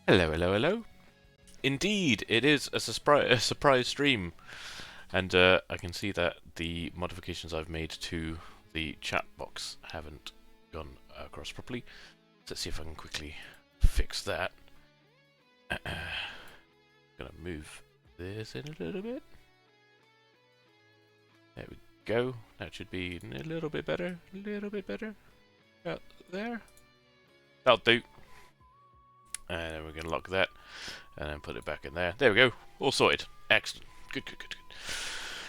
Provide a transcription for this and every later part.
Hello, hello, hello. Indeed, it is a surprise stream, and I can see that the modifications I've made to the chat box haven't gone across properly. Let's see if I can quickly fix that. Gonna move this in a little bit. There we go. That should be a little bit better. A little bit better. About there. That'll do. And then we're going to lock that, and then put it back in there. There we go. All sorted. Excellent. Good, good, good, good.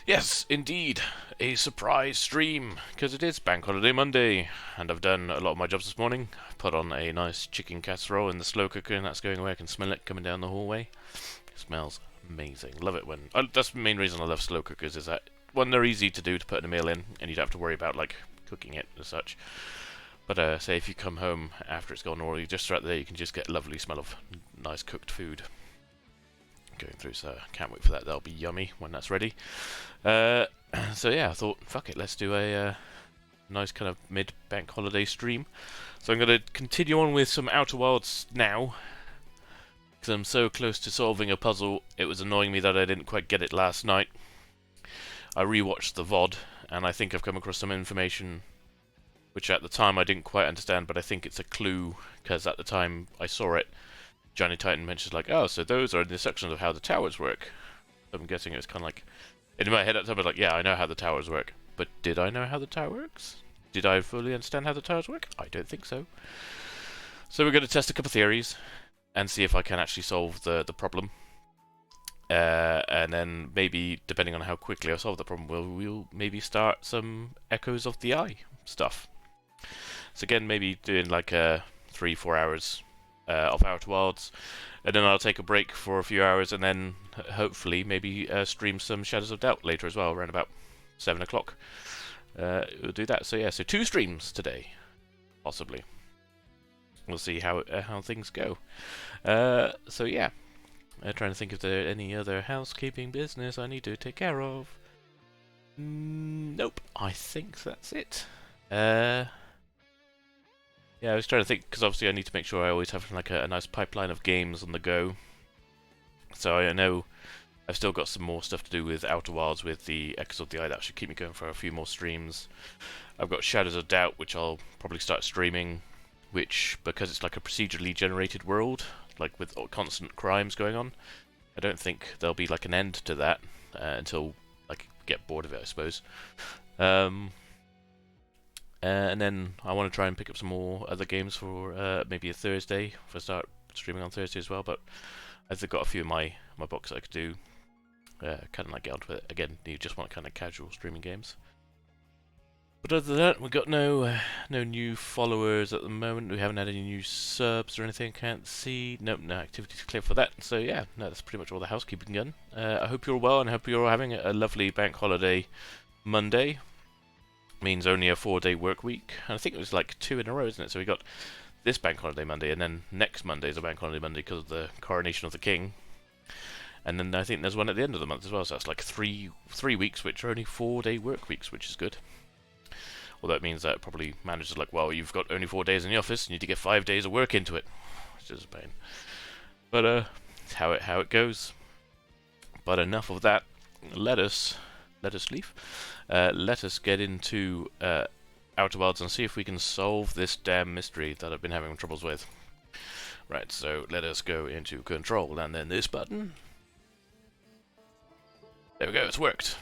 Yes, indeed. A surprise stream, because it is Bank Holiday Monday, and I've done a lot of my jobs this morning. I've put on a nice chicken casserole in the slow cooker, and that's going away. I can smell it coming down the hallway. It smells amazing. Love it when... that's the main reason I love slow cookers, is that, one, they're easy to do to put in a meal in, and you don't have to worry about, like, cooking it as such. But say if you come home after it's gone, or you just throughout the day, you can just get a lovely smell of nice cooked food going through. So I can't wait for that. That'll be yummy when that's ready. So yeah, I thought, fuck it, let's do a nice kind of mid-bank holiday stream. So I'm going to continue on with some Outer Wilds now, because I'm so close to solving a puzzle. It was annoying me that I didn't quite get it last night. I rewatched the VOD, and I think I've come across some information which at the time I didn't quite understand, but I think it's a clue, because at the time I saw it, Johnny Titan mentions like, oh, so those are the sections of how the towers work. I'm guessing it was kind of like, in my head at the time I was like, yeah, I know how the towers work, but did I know how the tower works? Did I fully understand how the towers work? I don't think so. So we're going to test a couple theories, and see if I can actually solve the problem. And then maybe, depending on how quickly I solve the problem, we'll maybe start some Echoes of the Eye stuff. So again, maybe doing like 3-4 hours of Outer Wilds, and then I'll take a break for a few hours, and then hopefully maybe stream some Shadows of Doubt later as well, around about 7 o'clock. We'll do that. So yeah, so 2 streams today, possibly. We'll see how things go. So yeah, trying to think if there any other housekeeping business I need to take care of. Nope, I think that's it. Yeah, I was trying to think, because obviously I need to make sure I always have like a nice pipeline of games on the go. So I know I've still got some more stuff to do with Outer Wilds, with the Echoes of the Eye. That should keep me going for a few more streams. I've got Shadows of Doubt, which I'll probably start streaming, which, because it's like a procedurally generated world, like with constant crimes going on, I don't think there'll be like an end to that until like get bored of it, I suppose. And then I want to try and pick up some more other games for maybe a Thursday, if I start streaming on Thursday as well. But I've got a few of my books I could do, kind of like get onto it. Again, you just want kind of casual streaming games. But other than that, we've got no new followers at the moment. We haven't had any new subs or anything. Can't see. Nope, no activities clear for that. So yeah, no, that's pretty much all the housekeeping done. I hope you're well, and I hope you're all having a lovely bank holiday Monday. Means only a 4-day work week, and I think it was like 2 in a row, isn't it? So we got this bank holiday Monday, and then next Monday is a bank holiday Monday because of the coronation of the king, and then I think there's one at the end of the month as well. So that's like three weeks, which are only 4-day work weeks, which is good. Although it means that probably managers are like, well, you've got only 4 days in the office, you need to get 5 days of work into it, which is a pain. But it's how it goes. But enough of that. Let us leave. Let us get into Outer Wilds and see if we can solve this damn mystery that I've been having troubles with. Right, so let us go into control, and then this button. There we go, it's worked.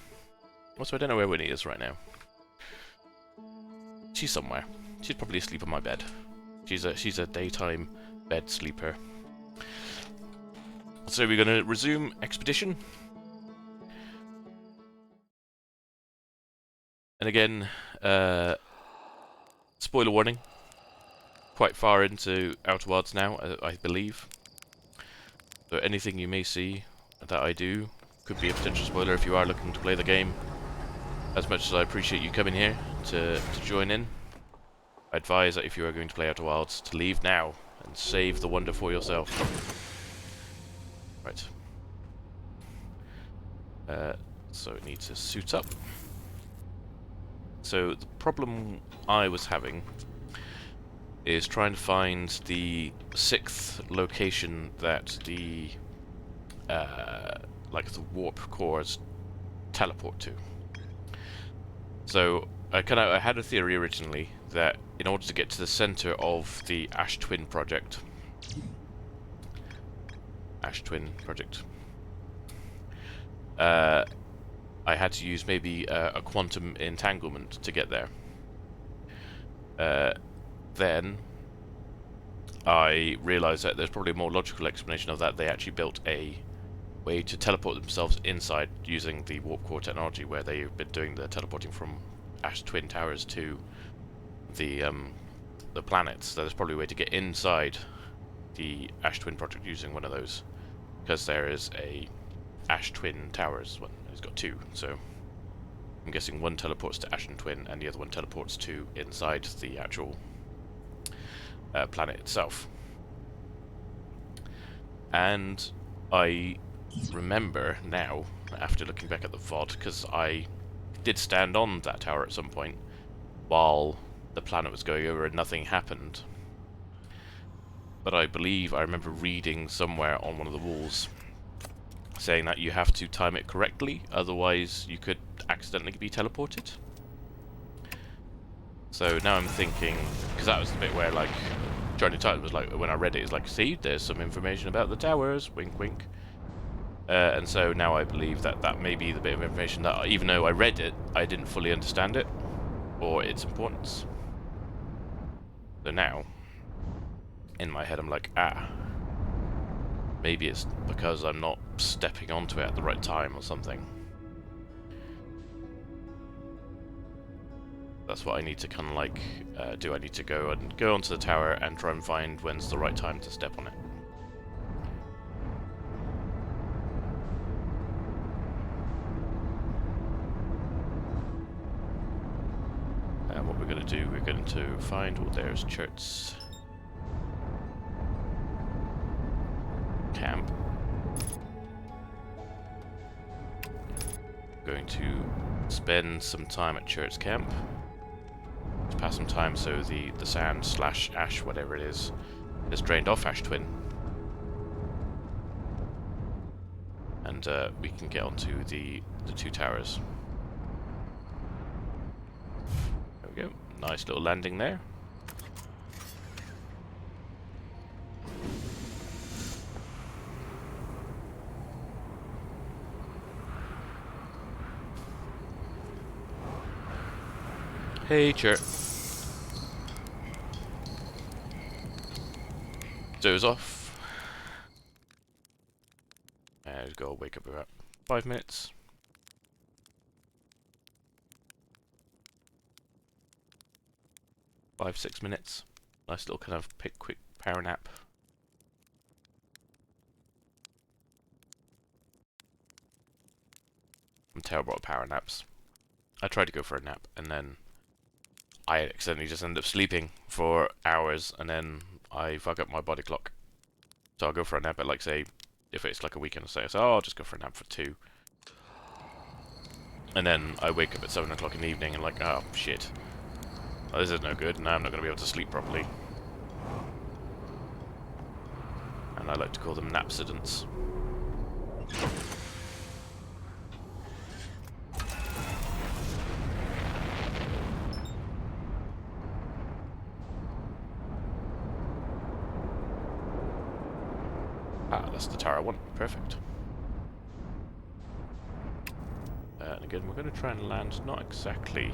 Also, I don't know where Winnie is right now. She's somewhere. She's probably asleep on my bed. She's a daytime bed sleeper. So we're going to resume expedition. And again, spoiler warning, quite far into Outer Wilds now, I believe. So anything you may see that I do could be a potential spoiler if you are looking to play the game. As much as I appreciate you coming here to join in, I advise that if you are going to play Outer Wilds, to leave now and save the wonder for yourself. Right. So it needs to suit up. So the problem I was having is trying to find the 6th location that the like the warp cores teleport to. So I had a theory originally that in order to get to the center of the Ash Twin project, I had to use maybe a quantum entanglement to get there. Then I realized that there's probably a more logical explanation of that. They actually built a way to teleport themselves inside using the warp core technology, where they've been doing the teleporting from Ash Twin Towers to the planets. So there's probably a way to get inside the Ash Twin project using one of those, because there is a Ash Twin Towers one. It's got 2, so I'm guessing one teleports to Ash Twin and the other one teleports to inside the actual planet itself. And I remember now, after looking back at the VOD, because I did stand on that tower at some point while the planet was going over and nothing happened. But I believe I remember reading somewhere on one of the walls saying that you have to time it correctly, otherwise you could accidentally be teleported. So now I'm thinking, because that was the bit where like Johnny Titan was like, when I read it, it's like, see, there's some information about the towers, wink wink. And so now I believe that that may be the bit of information that, even though I read it, I didn't fully understand it, or its importance. So now, in my head I'm like, maybe it's because I'm not stepping onto it at the right time or something. That's what I need to kind of like do. I need to go onto the tower and try and find when's the right time to step on it. And what we're going to do, we're going to find, oh, there's Chert's camp. Going to spend some time at Chert's camp to pass some time so the sand / ash, whatever it is drained off Ash Twin, and we can get onto the 2 towers. There we go, nice little landing there. Hey, Chert. Doze off. And go wake up about 5 minutes. Five, 6 minutes. Nice little kind of quick power nap. I'm terrible at power naps. I tried to go for a nap and then I accidentally just end up sleeping for hours, and then I fuck up my body clock. So I'll go for a nap at, like, say, if it's like a weekend or so, I'll just go for a nap for 2. And then I wake up at 7 o'clock in the evening and like, oh shit. Oh, this is no good, now I'm not going to be able to sleep properly. And I like to call them napsidents. That's the tower I want. Perfect. And again, we're going to try and land not exactly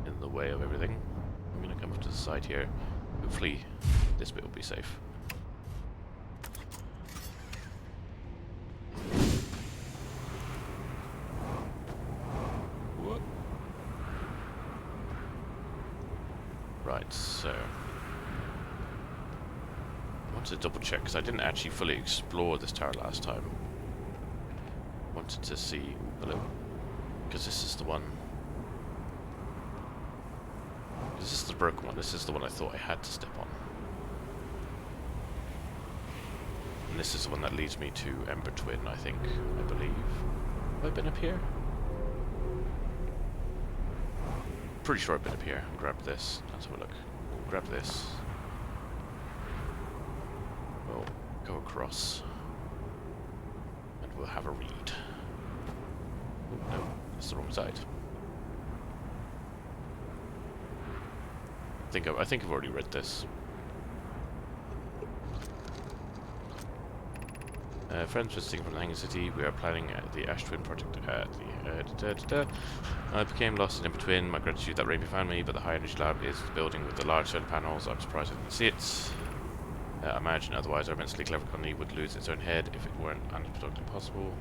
in the way of everything. I'm going to come up to the side here. Hopefully this bit will be safe. Whoop. Right, so to double check, because I didn't actually fully explore this tower last time. Wanted to see, hello, because this is the one, this is the broken one, this is the one I thought I had to step on. And this is the one that leads me to Ember Twin, I think, I believe. Have I been up here? Pretty sure I've been up here. Grab this, let's have a look. grab this. We'll go across. And we'll have a read. Oh, no, that's the wrong side. I think I've already read this. Friends visiting from the Hanging City. We are planning the Ash Twin project at the I became lost in between. My gratitude that Raimi found me, but the High Energy Lab is the building with the large solar panels. I'm surprised I didn't see it. I imagine otherwise our immensely clever colony would lose its own head if it weren't unpredictably possible.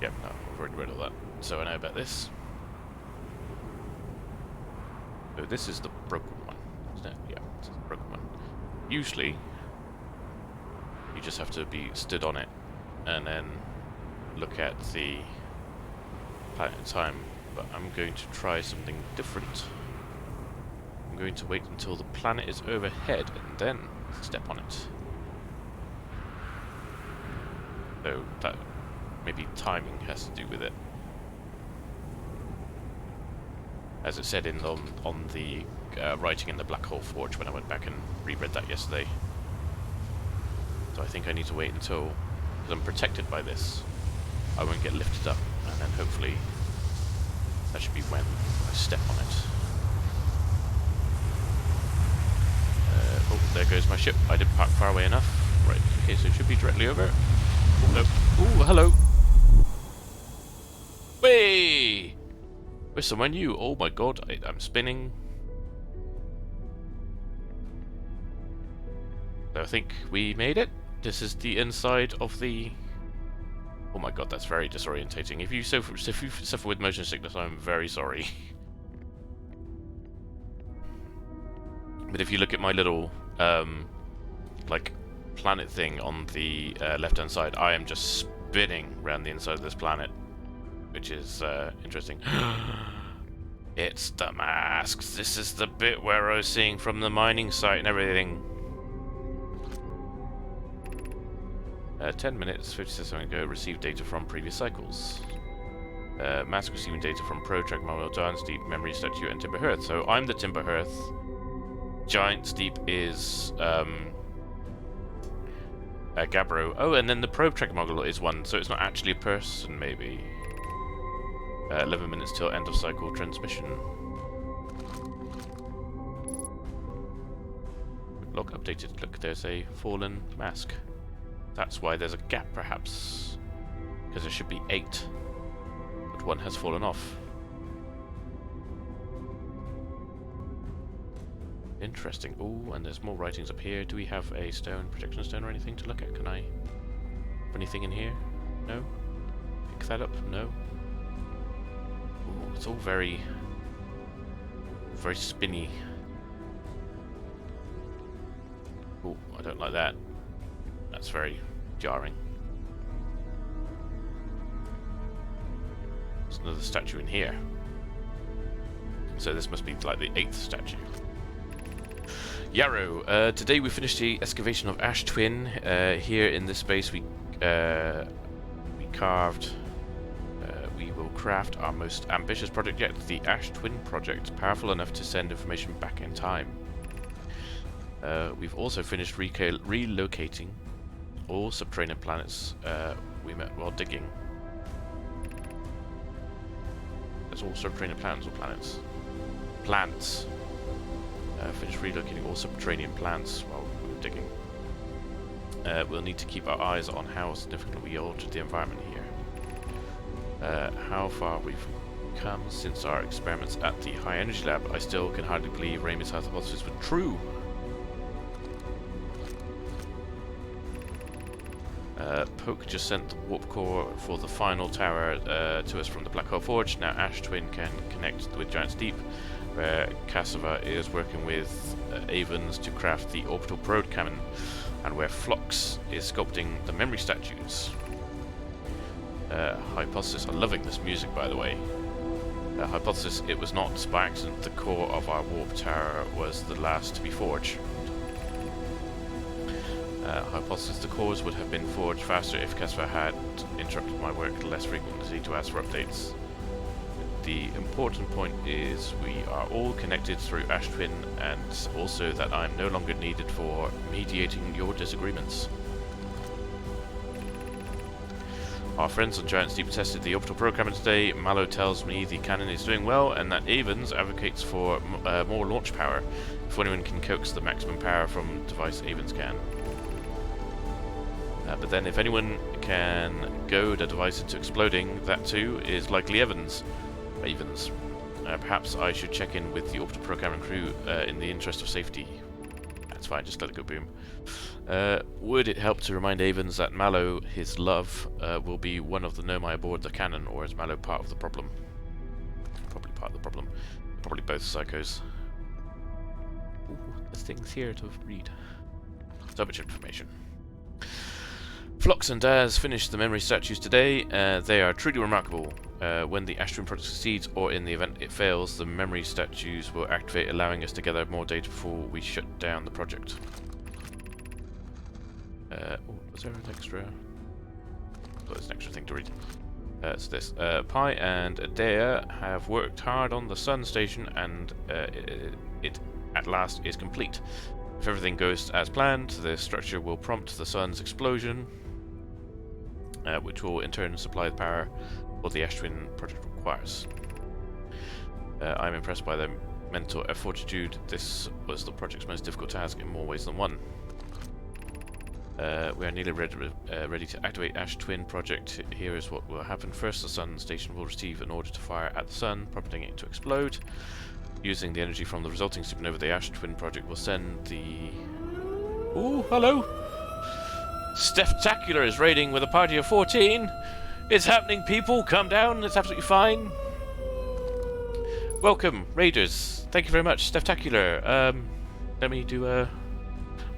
Yep, no, I've already read all that. So I know about this. So this is the broken one, isn't it? Yeah, this is the broken one. Usually, you just have to be stood on it and then look at the planet in time, but I'm going to try something different. I'm going to wait until the planet is overhead and then step on it. So that maybe timing has to do with it. As it said in on the writing in the Black Hole Forge when I went back and reread that yesterday. So I think I need to wait until, because I'm protected by this, I won't get lifted up, and then hopefully that should be when I step on it. Oh, there goes my ship. I didn't park far away enough. Right, okay, so it should be directly over. Oh, no. Ooh, hello. Way! We're somewhere new. Oh my god, I'm spinning. So I think we made it. This is the inside of the... Oh my god, that's very disorientating. If you suffer with motion sickness, I'm very sorry. But if you look at my little, like, planet thing on the left-hand side, I am just spinning around the inside of this planet, which is interesting. It's the masks. This is the bit where I was seeing from the mining site and everything. 10 minutes, 56 seconds ago, received data from previous cycles. Mask receiving data from Protrack, Memorial, Giant Steep, Memory Statue, and Timber Hearth. So I'm the Timber Hearth. Giant Steep is Gabbro. Oh, and then the Protrack model is one, so it's not actually a person, maybe. 11 minutes till end of cycle transmission. Log updated. Look, there's a fallen mask. That's why there's a gap, perhaps. Because there should be 8. But one has fallen off. Interesting. Oh, and there's more writings up here. Do we have a stone, protection stone or anything to look at? Can I... anything in here? No? Pick that up? No? Ooh, it's all very... very spinny. Oh, I don't like that. That's very jarring. There's another statue in here. So this must be like the 8th statue. Yarrow. Today we finished the excavation of Ash Twin. Here in this space we carved... we will craft our most ambitious project yet, the Ash Twin project, powerful enough to send information back in time. We've also finished relocating all subterranean planets we met while digging. That's all subterranean planets or planets? Plants. Finished relocating all subterranean plants while we were digging. We'll need to keep our eyes on how significantly we altered the environment here. How far we've come since our experiments at the High Energy Lab. I still can hardly believe Raimi's hypothesis was true. Poke just sent the warp core for the final tower to us from the Black Hole Forge. Now Ash Twin can connect with Giant Steep, where Cassava is working with Avens to craft the orbital probe cannon, and where Phlox is sculpting the memory statues. Hypothesis, I'm loving this music by the way. Hypothesis, it was not by accident the core of our warp tower was the last to be forged. Hypothesis, the cores would have been forged faster if Cassava had interrupted my work less frequently to ask for updates. the important point is we are all connected through Ash Twin, and also that I'm no longer needed for mediating your disagreements. Our friends on Giant Steep tested the orbital programmer today. Mallow tells me the cannon is doing well, and that Avens advocates for more launch power, if anyone can coax the maximum power from device Avens can. But then if anyone can goad a device into exploding, that too is likely Avens. Perhaps I should check in with the orbital programming crew in the interest of safety. That's fine, just let it go boom. Would it help to remind Avens that Mallow, his love, will be one of the Nomai aboard the cannon, or is Mallow part of the problem? Probably part of the problem. Probably both psychos. Ooh, there's things here to read. So much information. Phlox and Daz finished the memory statues today. They are truly remarkable. When the Ash Twin project succeeds, or in the event it fails, the memory statues will activate, allowing us to gather more data before we shut down the project. Was there an extra? Oh, there's an extra thing to read. It's this. Pi and Adea have worked hard on the Sun Station, and it at last is complete. If everything goes as planned, the structure will prompt the Sun's explosion, which will in turn supply the power what the Ash Twin project requires. I'm impressed by their mental fortitude. This was the project's most difficult task in more ways than one. We are nearly ready to activate Ash Twin project. Here is what will happen. First, the Sun Station will receive an order to fire at the Sun, prompting it to explode. Using the energy from the resulting supernova, the Ash Twin project will send the... Ooh, hello! Steptacular is raiding with a party of 14! It's happening, people! Calm down, it's absolutely fine! Welcome, raiders! Thank you very much, Steptacular. Let me do a...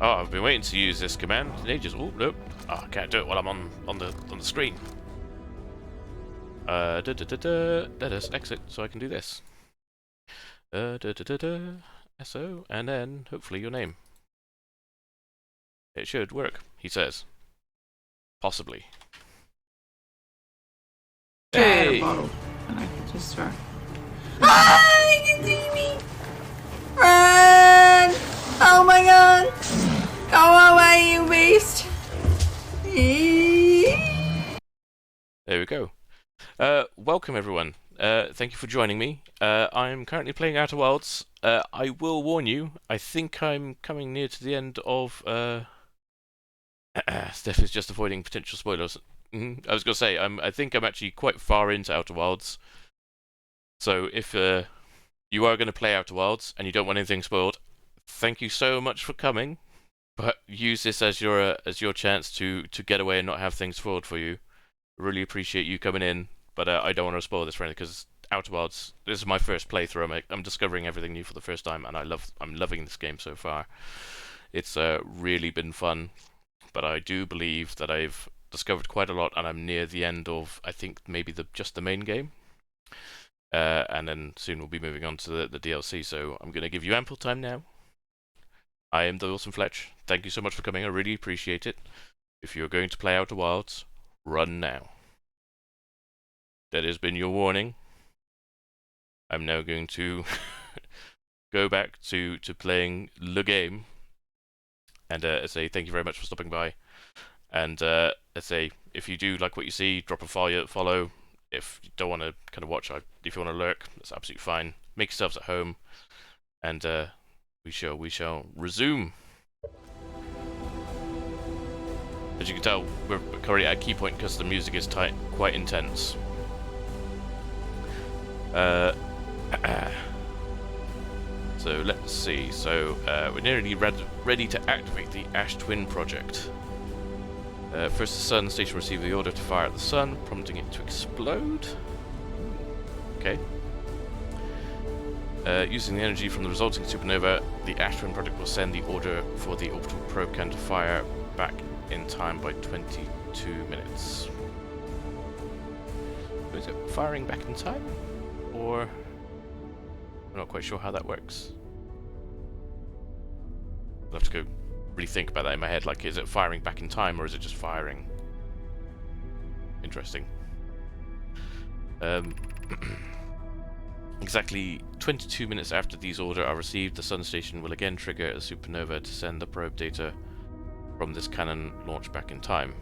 Oh, I've been waiting to use this command in ages. Oh, nope. Oh, I can't do it while I'm on the screen. Let us exit so I can do this. SO, and then hopefully your name. It should work, he says. Possibly. Hey! And I can just start. Ah, you can see me! Run! Oh my god! Go away, you beast! There we go. Welcome everyone. Thank you for joining me. I'm currently playing Outer Wilds. I will warn you, I think I'm coming near to the end of... Steph is just avoiding potential spoilers. I was going to say, I think I'm actually quite far into Outer Wilds. So if you are going to play Outer Wilds and you don't want anything spoiled, thank you so much for coming. But use this as your chance to get away and not have things spoiled for you. Really appreciate you coming in, but I don't want to spoil this for anything because Outer Wilds, this is my first playthrough. I'm discovering everything new for the first time, and I'm loving this game so far. It's really been fun, but I do believe that I've discovered quite a lot, and I'm near the end of, I think, maybe just the main game. And then soon we'll be moving on to the DLC, so I'm going to give you ample time now. I am the Wilson Fletch. Thank you so much for coming, I really appreciate it. If you're going to play Outer Wilds, run now. That has been your warning. I'm now going to go back to playing the game. And say thank you very much for stopping by. And let's say, if you do like what you see, drop a follow. If you don't want to kind of watch, if you want to lurk, that's absolutely fine. Make yourselves at home, and we shall resume. As you can tell, we're currently at a key point because the music is quite intense. So let's see. So we're nearly ready to activate the Ash Twin project. First, the Sun Station received the order to fire at the Sun, prompting it to explode. Okay. Using the energy from the resulting supernova, the Ash Twin project will send the order for the orbital probe cannon to fire back in time by 22 minutes. Is it firing back in time? Or... I'm not quite sure how that works. I'll have to go really think about that in my head, like, is it firing back in time or is it just firing? Interesting. Exactly 22 minutes after these orders are received, the Sun Station will again trigger a supernova to send the probe data from this cannon launch back in time.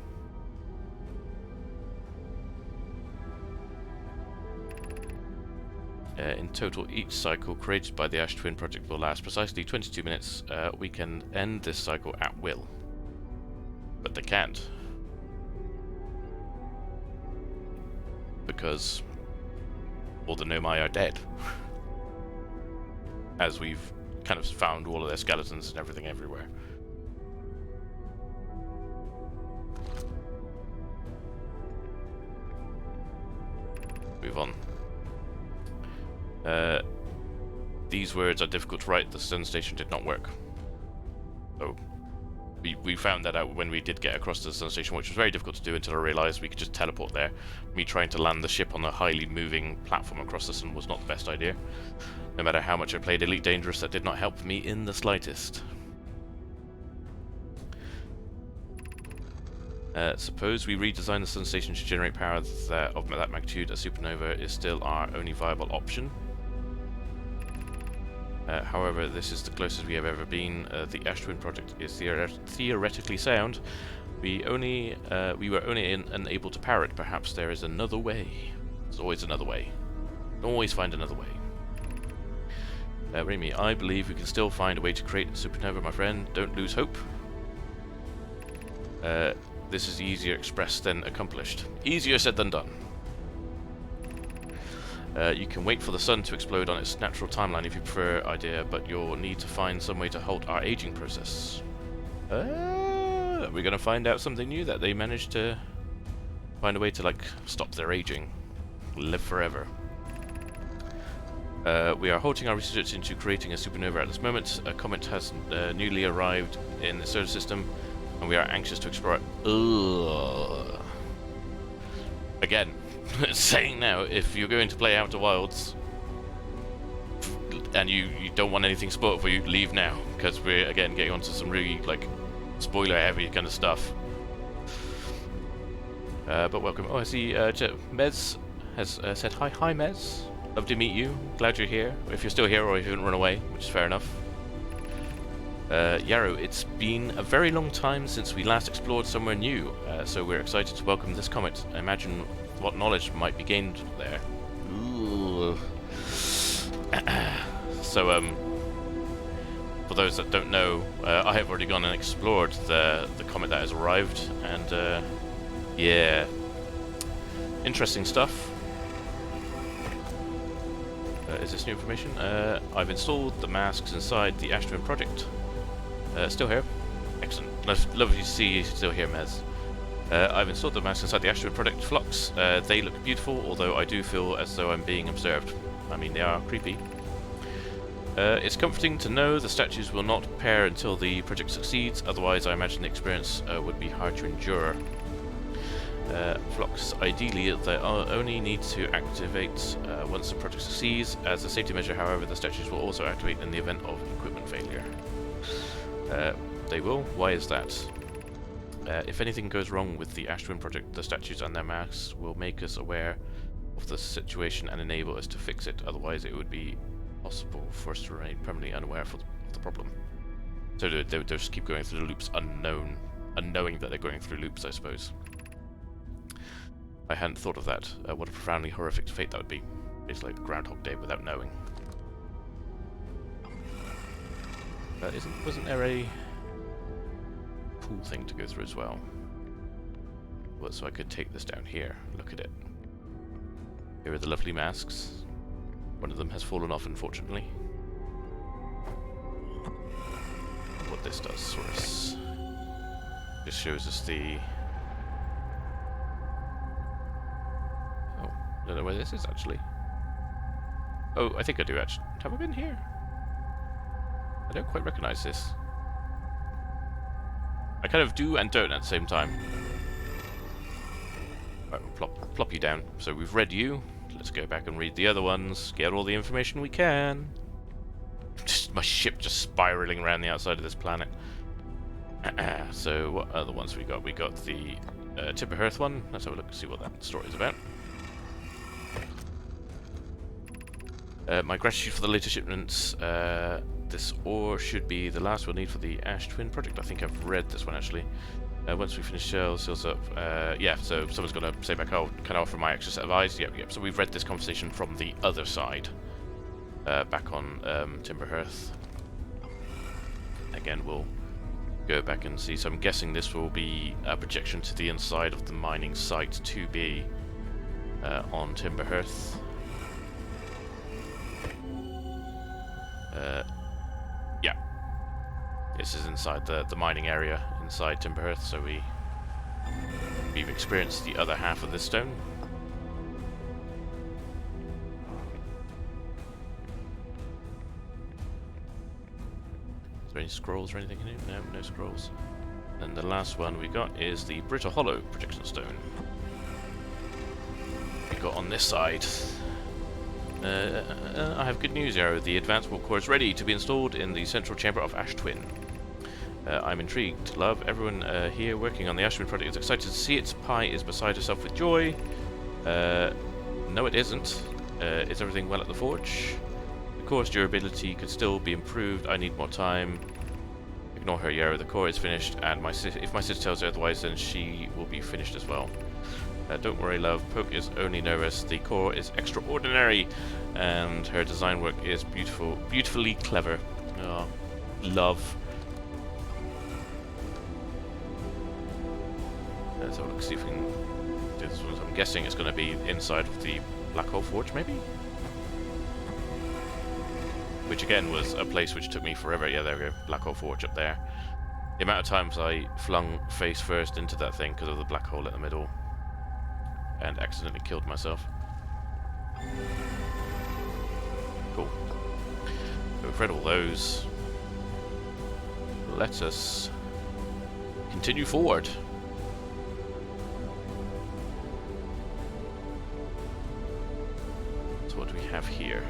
In total, each cycle created by the Ash Twin project will last precisely 22 minutes. We can end this cycle at will. But they can't. Because all the Nomai are dead. As we've kind of found all of their skeletons and everything everywhere. Move on. These words are difficult to write. The Sun Station did not work. So we found that out when we did get across to the Sun Station, which was very difficult to do until I realised we could just teleport there. Me trying to land the ship on a highly moving platform across the sun was not the best idea. No matter how much I played Elite Dangerous, that did not help me in the slightest. Suppose we redesign the Sun Station to generate power of that magnitude. A supernova is still our only viable option. However, this is the closest we have ever been. The Ash Twin project is theoretically sound. We were only unable to power it. Perhaps there is another way. There's always another way. Always find another way. Remy, I believe we can still find a way to create a supernova, my friend. Don't lose hope. This is easier expressed than accomplished. Easier said than done. You can wait for the sun to explode on its natural timeline if you prefer idea, but you'll need to find some way to halt our aging process. We're gonna find out something new, that they managed to find a way to, like, stop their aging. Live forever. We are halting our research into creating a supernova at this moment. A comet has newly arrived in the solar system, and we are anxious to explore it. Ugh. Again. Saying now, if you're going to play Outer Wilds and you don't want anything spoiled for you, leave now, because we're again getting onto some really, like, spoiler heavy kind of stuff. But welcome. Oh, I see Mez has said hi. Hi Mez, love to meet you, glad you're here, if you're still here or if you haven't run away, which is fair enough. Yarrow, it's been a very long time since we last explored somewhere new, so we're excited to welcome this comet. I imagine what knowledge might be gained there. Ooh. So, for those that don't know, I have already gone and explored the comet that has arrived, and yeah, interesting stuff. Is this new information? I've installed the masks inside the Ash Twin project. Still here? Excellent. Lovely to see you still here, Mez. I've installed the masks inside the Ash Twin project Flux. They look beautiful, although I do feel as though I'm being observed. I mean, they are creepy. It's comforting to know the statues will not pair until the project succeeds, otherwise I imagine the experience would be hard to endure. Flux, ideally they only need to activate once the project succeeds. As a safety measure, however, the statues will also activate in the event of equipment failure. They will? Why is that? If anything goes wrong with the Ash Twin project, the statues and their masks will make us aware of the situation and enable us to fix it. Otherwise, it would be possible for us to remain permanently unaware of the problem. So they'll just keep going through the loops unknowing that they're going through loops, I suppose. I hadn't thought of that. What a profoundly horrific fate that would be. It's like Groundhog Day without knowing. Wasn't there a pool thing to go through as well? Well, so I could take this down here. Look at it. Here are the lovely masks. One of them has fallen off, unfortunately. What this does for us. This shows us the... Oh, I don't know where this is actually. Oh, I think I do actually. Have I been here? I don't quite recognize this. I kind of do and don't at the same time. Right, we'll plop you down. So we've read you. Let's go back and read the other ones. Get all the information we can. Just my ship just spiraling around the outside of this planet. So what other ones we got? We got the Tip of Earth one. Let's have a look and see what that story is about. My gratitude for the later shipments. This ore should be the last we'll need for the Ash Twin project. I think I've read this one actually. Once we finish seals up. Yeah, so someone's got to say back, oh, can I offer my extra set of eyes? Yep. So we've read this conversation from the other side. Back on Timberhearth. Again, we'll go back and see. So I'm guessing this will be a projection to the inside of the mining site to be on Timberhearth. Yeah. This is inside the mining area inside Timberhearth, so we've experienced the other half of this stone. Is there any scrolls or anything in it? No, no scrolls. And the last one we got is the Brittle Hollow projection stone. We got on this side. I have good news, Arrow. The advanced warp core is ready to be installed in the central chamber of Ash Twin. I'm intrigued. Love, everyone here working on the Ash Twin project is excited to see it. Pi is beside herself with joy. No, it isn't. Is everything well at the forge? The core's durability could still be improved. I need more time. Ignore her, Yarrow. The core is finished, and if my sister tells her otherwise, then she will be finished as well. Don't worry, love. Poke is only nervous. The core is extraordinary, and her design work is beautifully clever. Oh, love. Let's have a look, see if we can do this one. I'm guessing it's going to be inside of the Black Hole Forge, maybe? Which again was a place which took me forever. Yeah, there we go. Black Hole Forge up there. The amount of times I flung face first into that thing because of the black hole in the middle. And accidentally killed myself. Cool. So we've read all those. Let us continue forward. So what do we have here?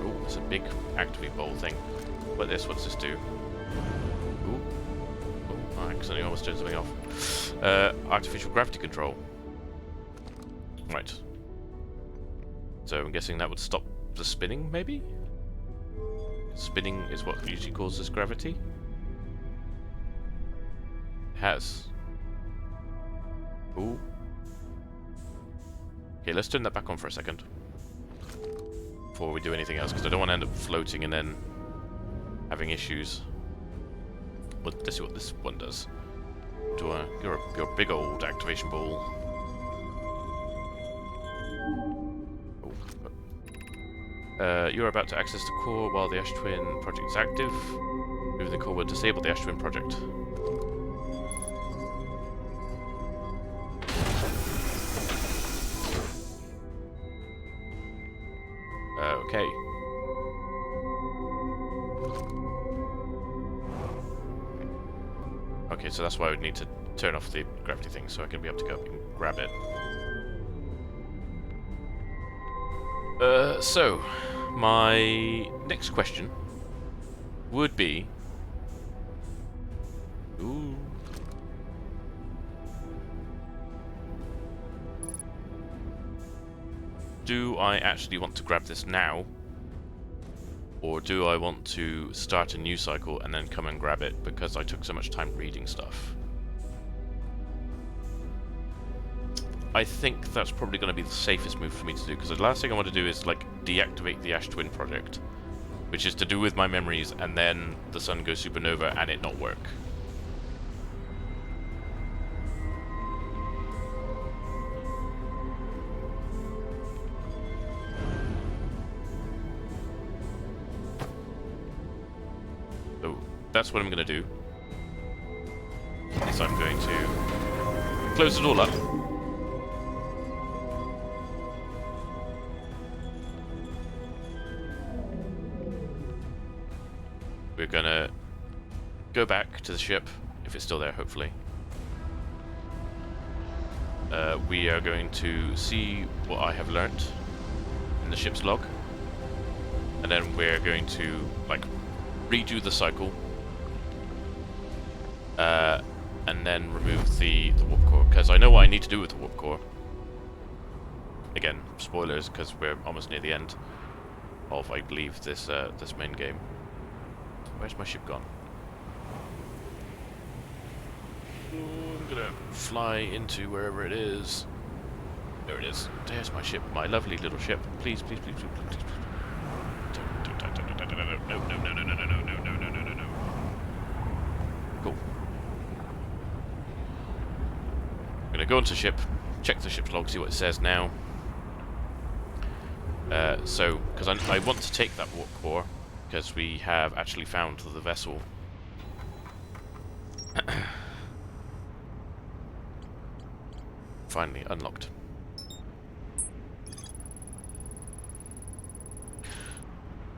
Oh, it's a big activate bowl thing. What's this do? Ooh. I accidentally almost turned something off. Artificial gravity control. Right. So I'm guessing that would stop the spinning, maybe? Spinning is what usually causes gravity. It has. Ooh. Okay, let's turn that back on for a second. Before we do anything else, because I don't want to end up floating and then having issues. Let's see what this one does. You're a big old activation ball. You're about to access the core while the Ash Twin project is active. Moving the core will disable the Ash Twin project. Okay. Okay, so that's why I would need to turn off the gravity thing, so I can be able to go up and grab it. So, my next question would be... Ooh. Do I actually want to grab this now? Or do I want to start a new cycle and then come and grab it because I took so much time reading stuff? I think that's probably going to be the safest move for me to do, because the last thing I want to do is like deactivate the Ash Twin project, which is to do with my memories, and then the sun goes supernova and it not work. So that's what I'm going to do. Is I'm going to close it all up. We're gonna go back to the ship, if it's still there, hopefully. We are going to see what I have learnt in the ship's log, and then we're going to like redo the cycle, and then remove the warp core, because I know what I need to do with the warp core. again, spoilers, because we're almost near the end of, I believe, this this main game. Where's my ship gone? Ooh, I'm gonna fly into wherever it is. There it is. There's my ship, my lovely little ship. Please, please, please, please, please, please. No, no, no, no, no, no, no, no, no, no, no, no, no. Cool. I'm gonna go into ship, check the ship's log, see what it says now. So, because I want to take that warp core, because we have actually found the vessel. Finally unlocked.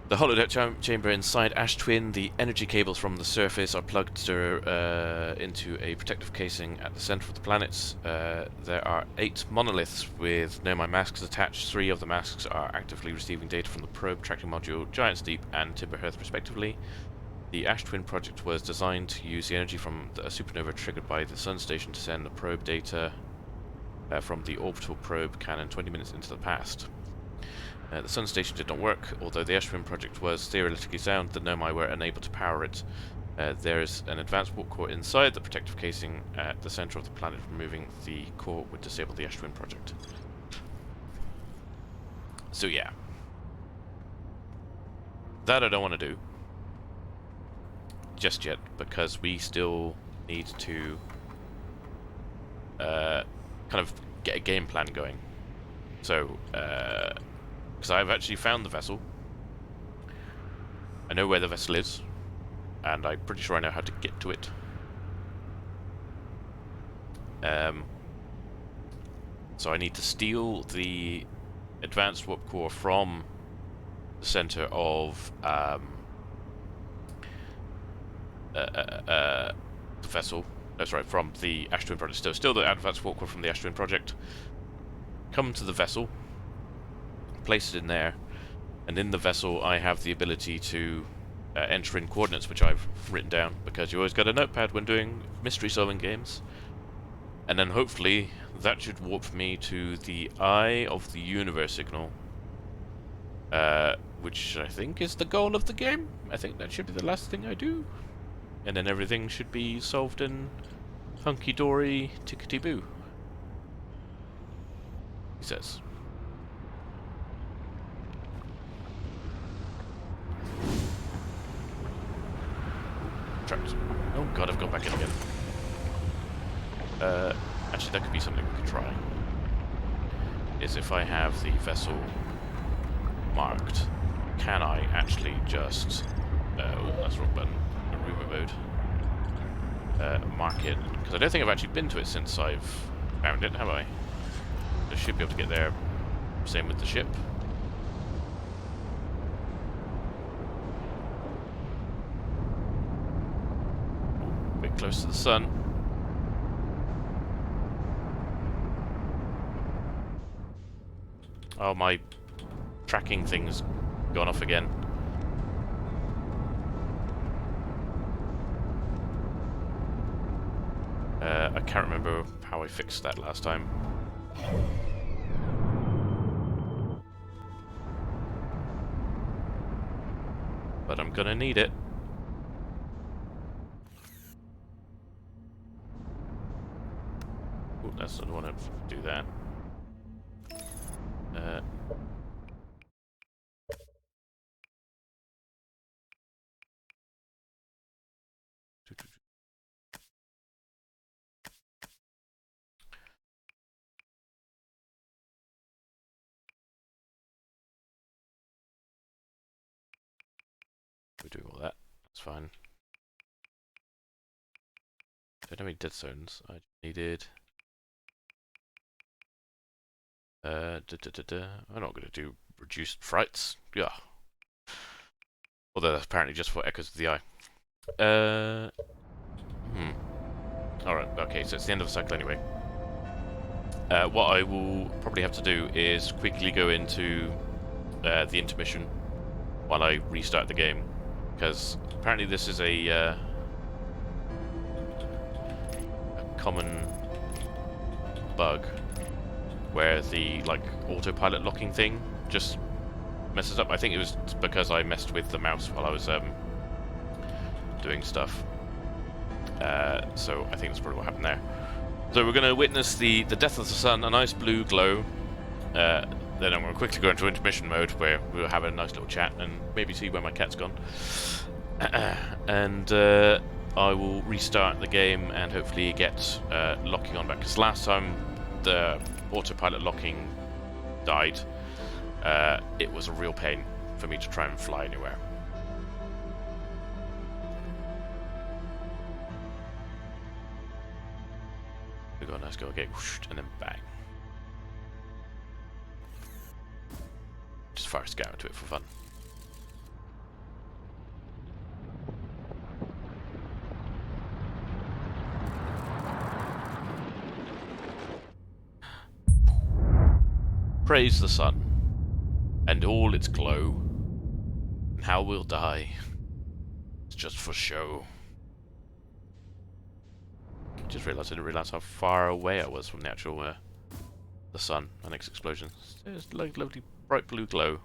The holodeck chamber inside Ash Twin, the energy cables from the surface are plugged into a protective casing at the center of the planet. There are 8 monoliths with Nomai masks attached. 3 of the masks are actively receiving data from the probe tracking module, Giant's Deep and Timberhearth respectively. The Ash Twin project was designed to use the energy from a supernova triggered by the Sun Station to send the probe data from the orbital probe cannon 20 minutes into the past. The Sun Station did not work, although the Ash Twin project was theoretically sound, the Nomai were unable to power it. There is an advanced warp core inside the protective casing at the center of the planet. Removing the core would disable the Ash Twin project. So yeah. That I don't want to do. Just yet, because we still need to kind of get a game plan going. So, because I've actually found the vessel. I know where the vessel is, and I'm pretty sure I know how to get to it. So I need to steal the advanced warp core from the center of the vessel. That's right, from the Ash Twin project. Still the advanced warp core from the Ash Twin project. Come to the vessel. Place it in there, and in the vessel I have the ability to enter in coordinates, which I've written down, because you always got a notepad when doing mystery solving games. And then hopefully that should warp me to the Eye of the Universe signal, which I think is the goal of the game. I think that should be the last thing I do, and then everything should be solved in hunky-dory tickety-boo, he says. Oh god, I've gone back in again. Actually, that could be something we could try. Is if I have the vessel marked, can I actually just... oh, that's the wrong button. Remote mode. Mark it. Because I don't think I've actually been to it since I've found it, have I? I should be able to get there. Same with the ship. Close to the sun. Oh, my tracking thing's gone off again. I can't remember how I fixed that last time. But I'm gonna need it. That's not want to do that. We're doing all that. That's fine. I don't have any dead zones. I needed. I'm not going to do reduced frights. Yeah. Although that's apparently just for Echoes of the Eye. Alright, okay, so it's the end of the cycle anyway. What I will probably have to do is quickly go into the intermission while I restart the game. Because apparently this is a common bug where the like autopilot locking thing just messes up. I think it was because I messed with the mouse while I was doing stuff. So I think that's probably what happened there. So we're going to witness the death of the sun, a nice blue glow. Then I'm going to quickly go into intermission mode where we'll have a nice little chat and maybe see where my cat's gone. And I will restart the game and hopefully get locking on back. Because last time the autopilot locking died, it was a real pain for me to try and fly anywhere. We got a nice go again, whoosh, and then bang. Just fire a scout into it for fun. Praise the sun, and all its glow, and how we'll die. It's just for show. Just realised I didn't realise how far away I was from the actual the sun and its explosion. It's like lovely bright blue glow,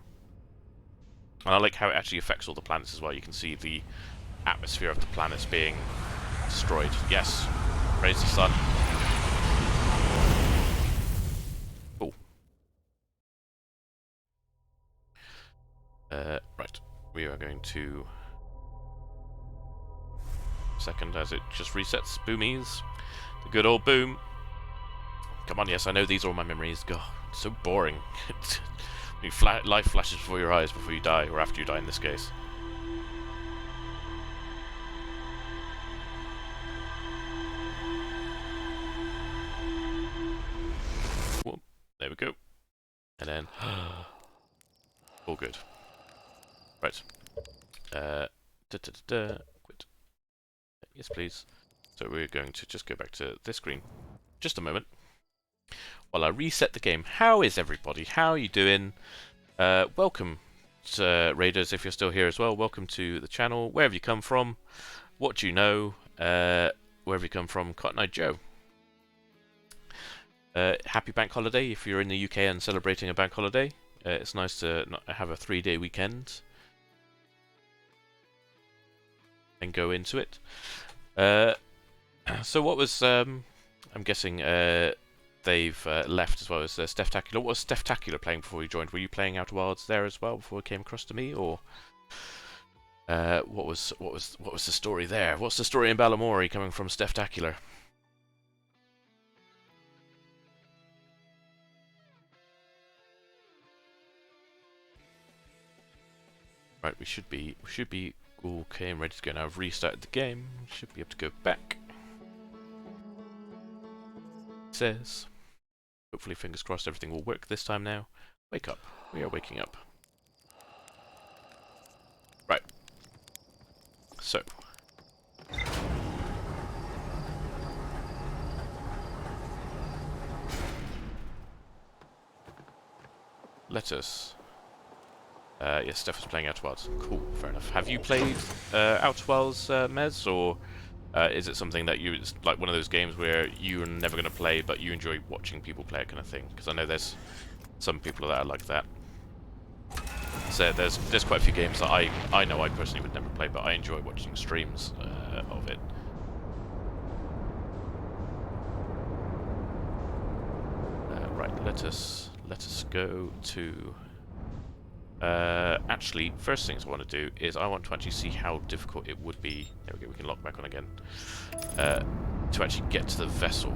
and I like how it actually affects all the planets as well. You can see the atmosphere of the planets being destroyed. Yes, praise the sun. Cool. Right, we are going to second as it just resets. Boomies. The good old boom. Come on, yes, I know these are all my memories. God, it's so boring. Life flashes before your eyes before you die, or after you die in this case. Whoop, there we go. And then... all good. Right. Quit. Yes, please. So we're going to just go back to this screen. Just a moment. While I reset the game. How is everybody? How are you doing? Welcome, Raiders, if you're still here as well. Welcome to the channel. Where have you come from? What do you know? Where have you come from? Cotton Eye Joe. Happy bank holiday if you're in the UK and celebrating a bank holiday. It's nice to not have a 3-day weekend and go into it. So what was, I'm guessing they've left as well as Steftacular. What was Steftacular playing before you joined? Were you playing Outer Wilds there as well before it came across to me, or what was the story there? What's the story in Balamory coming from Steftacular? Right, we should be okay and ready to go now. I've restarted the game. Should be able to go back. It says, hopefully, fingers crossed, everything will work this time now. Wake up. We are waking up. Right. So. Let us... yes, Steph is playing Outer Wilds. Cool, fair enough. Have you played Outer Wilds, Mez, or is it something that it's like one of those games where you're never going to play, but you enjoy watching people play it kind of thing? Because I know there's some people that are like that. So there's quite a few games that I know I personally would never play, but I enjoy watching streams of it. Right, let us go to... actually, first things I want to do is I want to actually see how difficult it would be. There we go, we can lock back on again. To actually get to the vessel,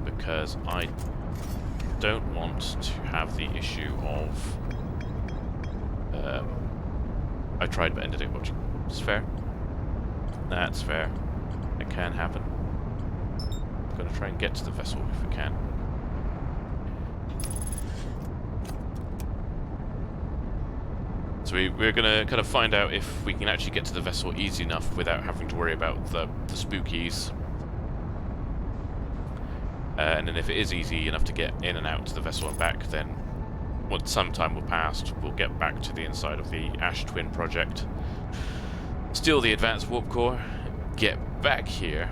because I don't want to have the issue of I tried but ended up watching. It's fair. That's fair. It can happen. I'm going to try and get to the vessel if we can. So we're going to kind of find out if we can actually get to the vessel easy enough without having to worry about the spookies. And then if it is easy enough to get in and out to the vessel and back, then once some time will pass, we'll get back to the inside of the Ash Twin project. Steal the advanced warp core, get back here,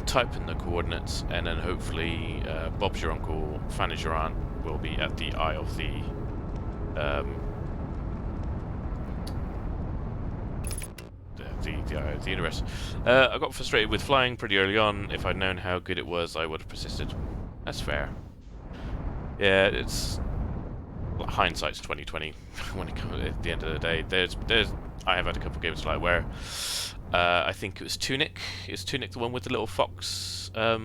type in the coordinates, and then hopefully Bob's your uncle, Fanny's your aunt will be at the eye of the the universe. I got frustrated with flying pretty early on. If I'd known how good it was, I would have persisted. That's fair. Yeah, it's hindsight's 2020 when it comes at the end of the day. There's I have had a couple of games like where I think it was Tunic. Is Tunic the one with the little fox? Oh,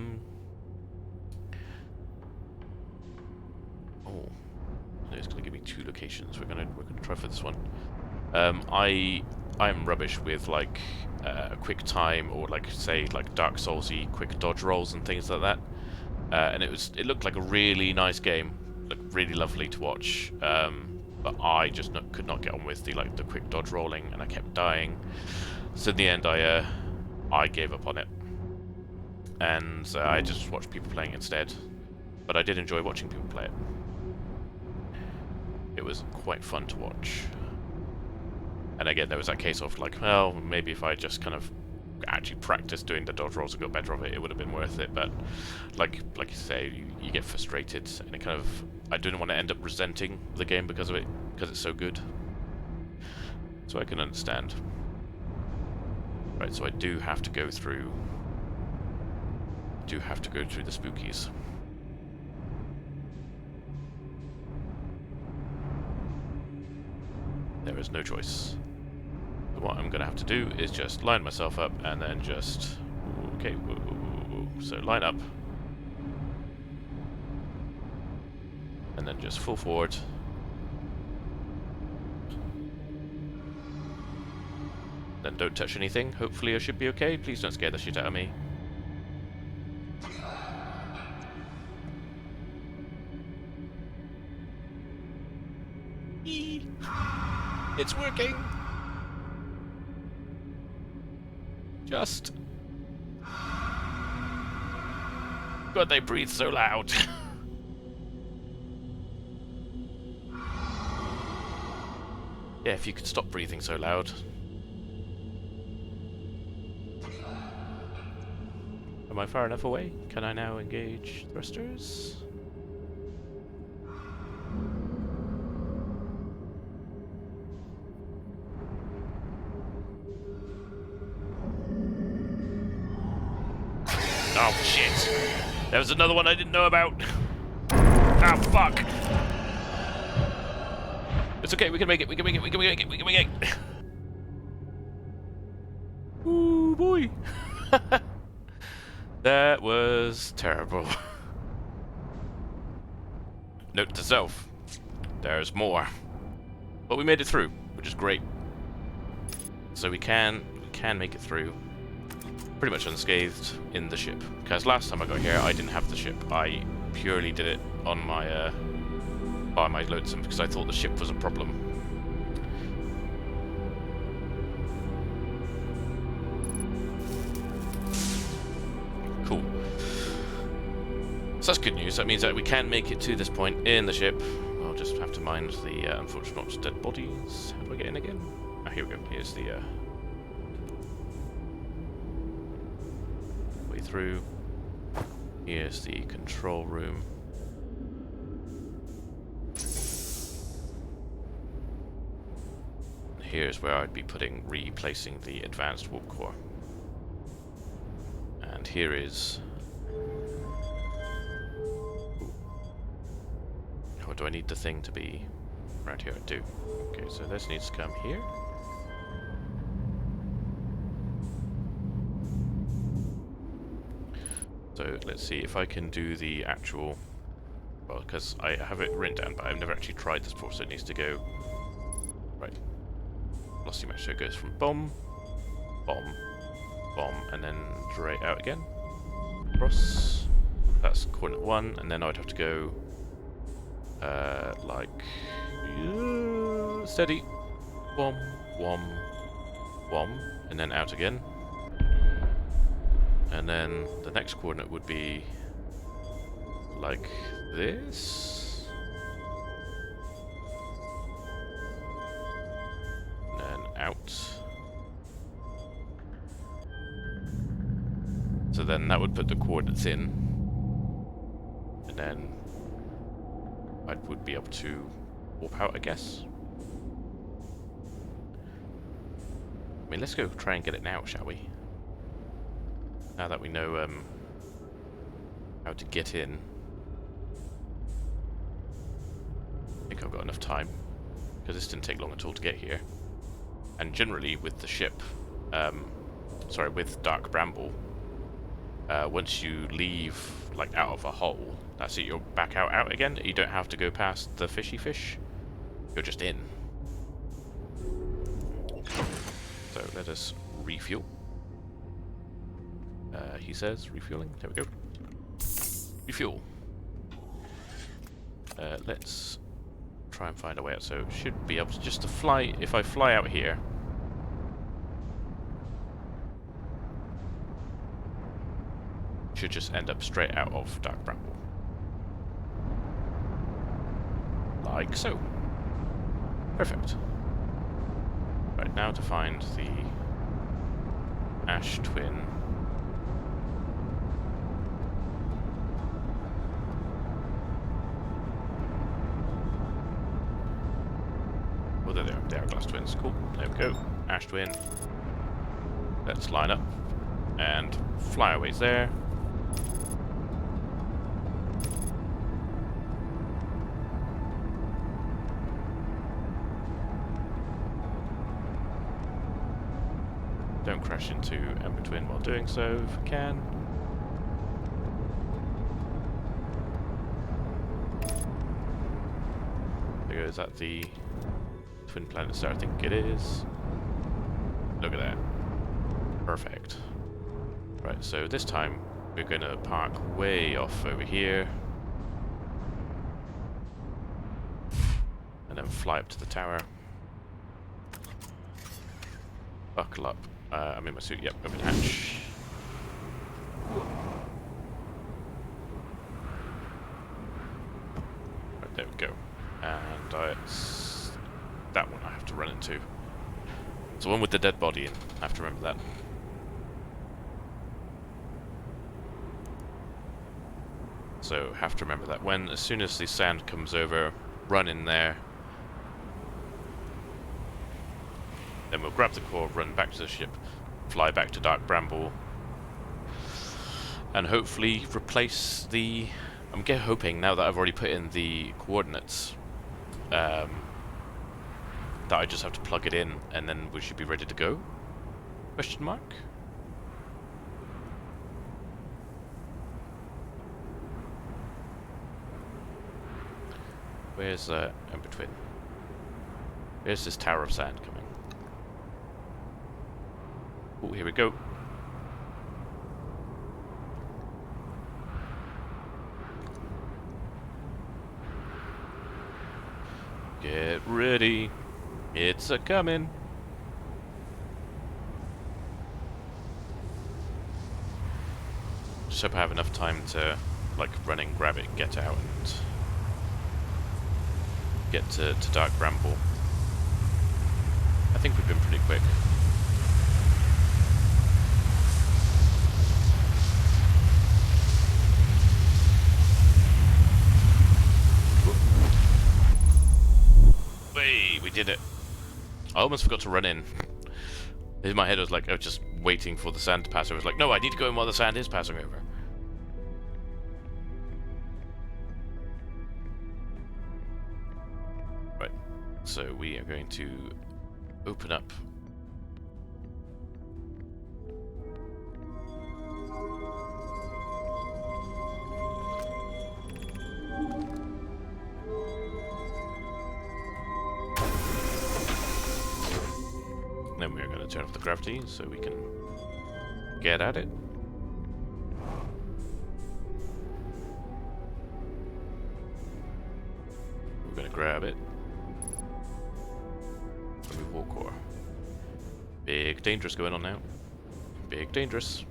it's gonna give me 2 locations. We're gonna try for this one. I'm rubbish with like quick time or like say like Dark Soulsy quick dodge rolls and things like that. And it looked like a really nice game, looked really lovely to watch. But I just could not get on with the quick dodge rolling, and I kept dying. So in the end, I gave up on it, and I just watched people playing instead. But I did enjoy watching people play it. It was quite fun to watch. And again, there was that case of like, well, maybe if I just kind of actually practiced doing the dodge rolls and got better of it, it would have been worth it. But like you say, you get frustrated, and it kind of, I didn't want to end up resenting the game because of it, because it's so good. So I can understand. Right, so I do have to go through the spookies. There is no choice. So what I'm going to have to do is just line myself up and then just... Okay, so line up. And then just full forward. Then don't touch anything. Hopefully I should be okay. Please don't scare the shit out of me. It's working! Just... God, they breathe so loud. Yeah, if you could stop breathing so loud. Am I far enough away? Can I now engage thrusters? Oh shit! There was another one I didn't know about. Ah, fuck! It's okay, we can make it, we can make it, we can make it, we can make it! Ooh, boy! That was terrible. Note to self, there's more. But we made it through, which is great. So we can make it through pretty much unscathed in the ship. Because last time I got here, I didn't have the ship. I purely did it on my by my lonesome because I thought the ship was a problem. Cool. So that's good news. That means that we can make it to this point in the ship. I'll just have to mind the unfortunate dead bodies. How do I get in again? Ah, here we go. Here's the way through. Here's the control room. Here's where I'd be replacing the advanced warp core. And here is... Oh, do I need the thing to be right here? I do. Okay, so this needs to come here. So let's see if I can do the actual... Well, because I have it written down, but I've never actually tried this before, so it needs to go... Right. Velocity match, so it goes from bomb, bomb, bomb, and then straight out again. Cross. That's coordinate 1, and then I'd have to go like steady, bomb, bomb, bomb, and then out again. And then the next coordinate would be like this. Out. So So then that would put the coordinates in, and then I would be able to warp out, I guess. I mean, let's go try and get it now, shall we? Now that we know how to get in. I think I've got enough time, because this didn't take long at all to get here. And generally with the ship, sorry, with Dark Bramble, once you leave, like, out of a hole, that's it, you're back out again. You don't have to go past the fishy fish. You're just in. So let us refuel. He says refueling. There we go. Refuel. Let's try and find a way out. So should be able to just to fly. If I fly out here, should just end up straight out of Dark Bramble, like so. Perfect. Right, now to find the Ash Twin. Oh, there they are. The Hourglass Twins. Cool. There we go. Ash Twin. Let's line up and flyaways there. Don't crash into Ember Twin while doing so, if we can. There goes, is that the Twin Planet Star? I think it is. Look at that. Perfect. Right, so this time we're going to park way off over here. And then fly up to the tower. Buckle up. I'm in my suit, yep, open hatch. Right, there we go. And it's that one I have to run into. It's the one with the dead body in. I have to remember that. So, have to remember that. As soon as the sand comes over, run in there. Then we'll grab the core, run back to the ship, fly back to Dark Bramble, and hopefully replace the... I'm hoping, now that I've already put in the coordinates, that I just have to plug it in, and then we should be ready to go? Question mark? Where's Ember Twin? Where's this tower of sand coming? Oh, here we go. Get ready. It's a-coming. Just hope I have enough time to, like, run and grab it, get out, and get to Dark Bramble. I think we've been pretty quick. Hey, we did it. I almost forgot to run in. In my head I was like, I was just waiting for the sand to pass over. I was like, no, I need to go in while the sand is passing over. Right, so we are going to open up. Then we're going to turn off the gravity so we can get at it. We're going to grab it. Remove war core. Big dangerous going on now. Big dangerous.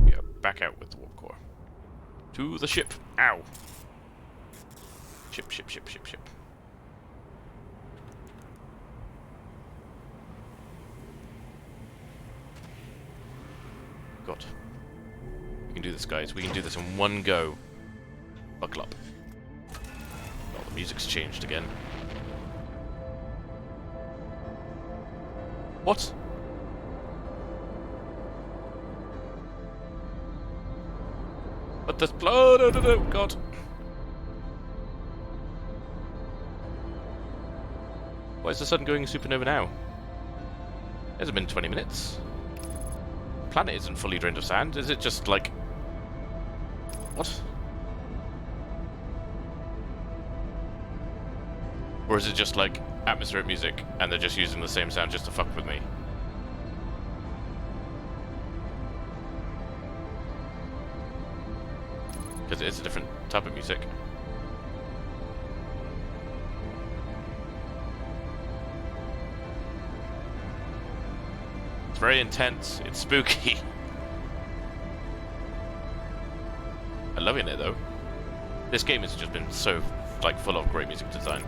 We are back out with the war core. To the ship. Ow! Ship, ship, ship, ship, ship. God. We can do this, guys. We can do this in one go. Buckle up. Oh, the music's changed again. What? But this... Oh, no, no, no, God. Why is the sun going supernova now? It hasn't been 20 minutes. The planet isn't fully drained of sand. Is it just like... What? Or is it just like atmospheric music and they're just using the same sound just to fuck with me? Because it is a different type of music. It's very intense. It's spooky. I'm loving it though. This game has just been so like full of great music design.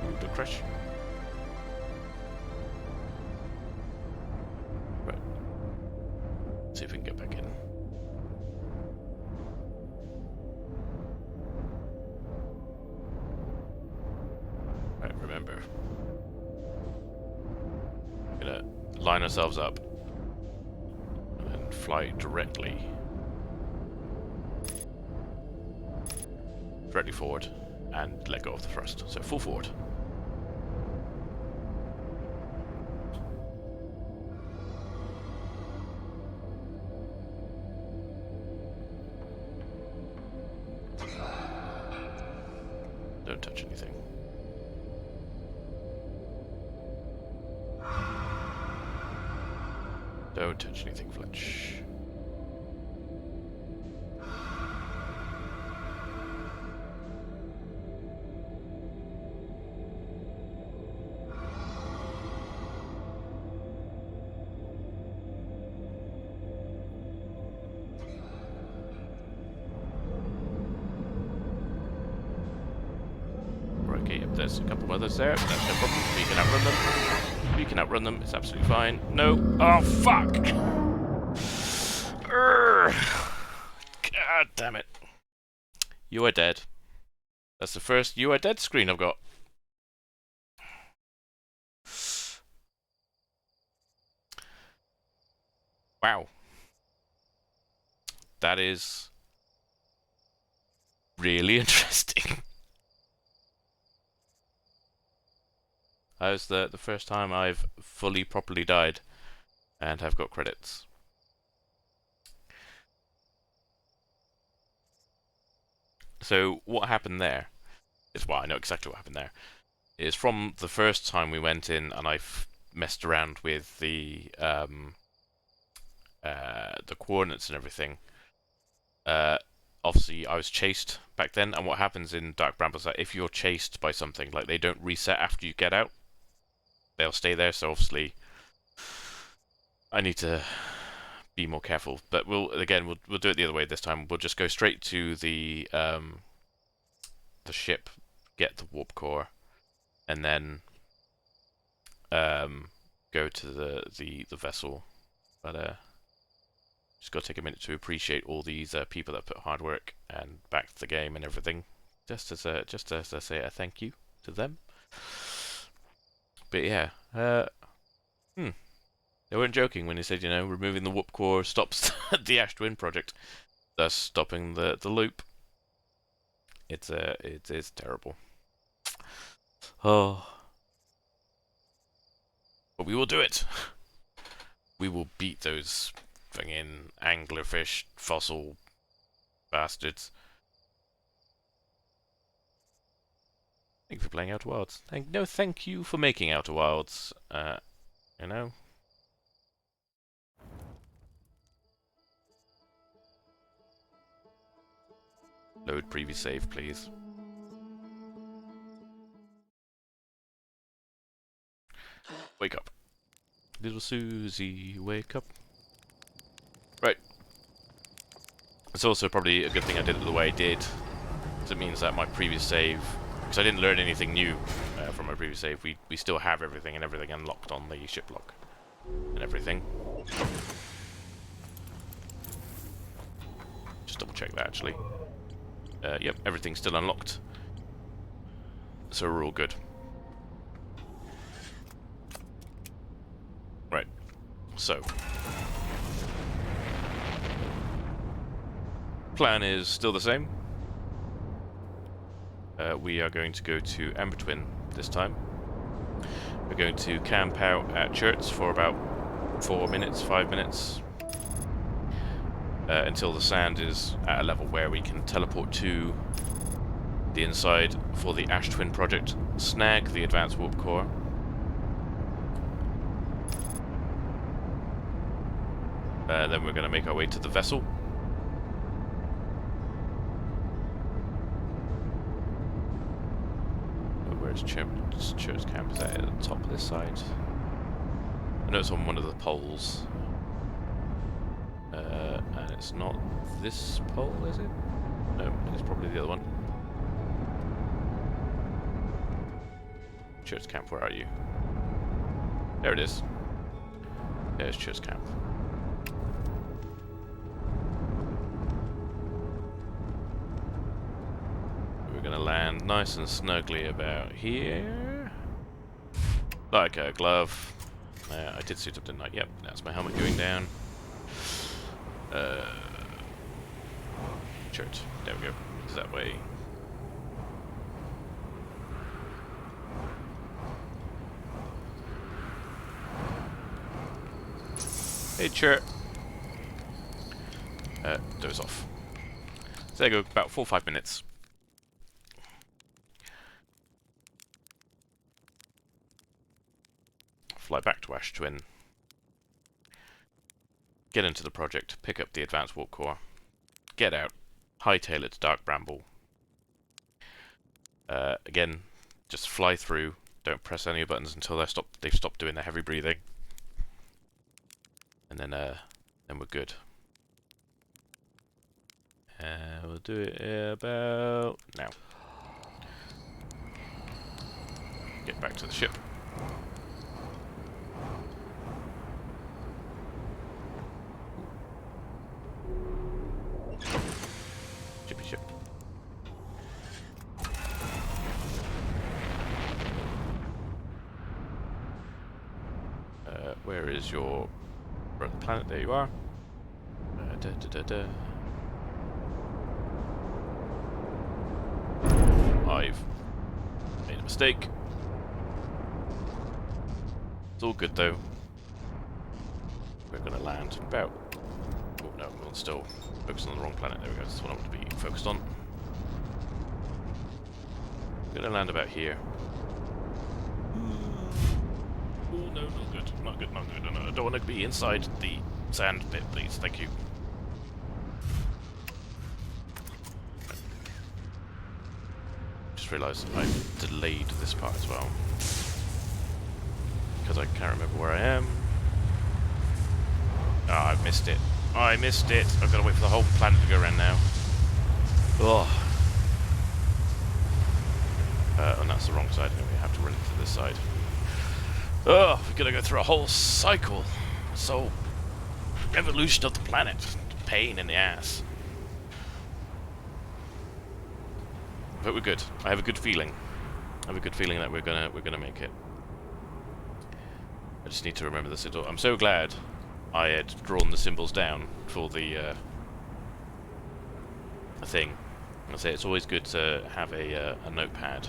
Ooh, the crash. Right. Let's see if we can get back in. Right, remember. We're gonna line ourselves up and then fly directly forward and let go of the thrust. So full forward. Don't touch anything. Don't touch anything, Fletch. Okay, yep, there's a couple of others there, but that's no problem. We can outrun them. We can outrun them, it's absolutely fine. No. Oh, fuck! Urgh. God damn it. You are dead. That's the first you are dead screen I've got. Wow. That is really interesting. That was the first time I've fully properly died and have got credits. So what happened there is, well, I know exactly what happened there. Is from the first time we went in and I messed around with the coordinates and everything. Obviously I was chased back then, and what happens in Dark Bramble is that if you're chased by something, like, they don't reset after you get out. They'll stay there, so obviously I need to be more careful. But we'll do it the other way this time. We'll just go straight to the ship, get the warp core, and then go to the vessel. But just gotta take a minute to appreciate all these people that put hard work and backed the game and everything. Just as I say a thank you to them. But yeah, they weren't joking when they said, you know, removing the warp core stops the Ash Twin project, thus stopping the loop. It is terrible. Oh, but we will do it. We will beat those fucking anglerfish fossil bastards. Thank you for playing Outer Wilds. Thank you for making Outer Wilds. You know. Load previous save, please. Wake up. Little Susie, wake up. Right. It's also probably a good thing I did it the way I did, because it means that my previous save because I didn't learn anything new from my previous save. We still have everything and everything unlocked on the ship lock and everything. Just double check that actually. Yep, everything's still unlocked. So we're all good. Right. So. Plan is still the same. We are going to go to Amber Twin this time. We're going to camp out at Cherts for about 4 minutes, 5 minutes. Until the sand is at a level where we can teleport to the inside for the Ash Twin project, snag the advanced warp core. Then we're going to make our way to the vessel. Where's Cherts camp? Is that at the top of this side? I know it's on one of the poles. And it's not this pole, is it? No, it's probably the other one. Cherts camp, where are you? There it is. There's Cherts camp. We're gonna land nice and snugly about here. Like a glove. I did suit up, didn't I? Yep, that's my helmet going down. Church. There we go. It's that way. Hey, Chert. Doze off. So there you go. About 4 or 5 minutes. Fly back to Ash Twin. Get into the project, pick up the advanced warp core, get out, hightail it to Dark Bramble. Again, just fly through, don't press any buttons until they've stopped doing the heavy breathing. And then we're good. We'll do it about now. Get back to the ship. Shippy ship. Where is your planet? There you are. I've made a mistake. It's all good though. We're gonna land about. Oh no, we're still focused on the wrong planet. There we go. That's what I want to be focused on. We're gonna land about here. Oh no, not good, not good, not good. No, I don't want to be inside the sand bit, please. Thank you. Just realised I've delayed this part as well because I can't remember where I am. Ah, I missed it. I missed it. I've got to wait for the whole planet to go around now. Oh. And that's the wrong side. And we have to run to this side. Oh, we've got to go through a whole cycle. So, evolution of the planet. Pain in the ass. But we're good. I have a good feeling. I have a good feeling that we're gonna make it. I just need to remember this. I'm so glad I had drawn the symbols down for the thing. I say it's always good to have a notepad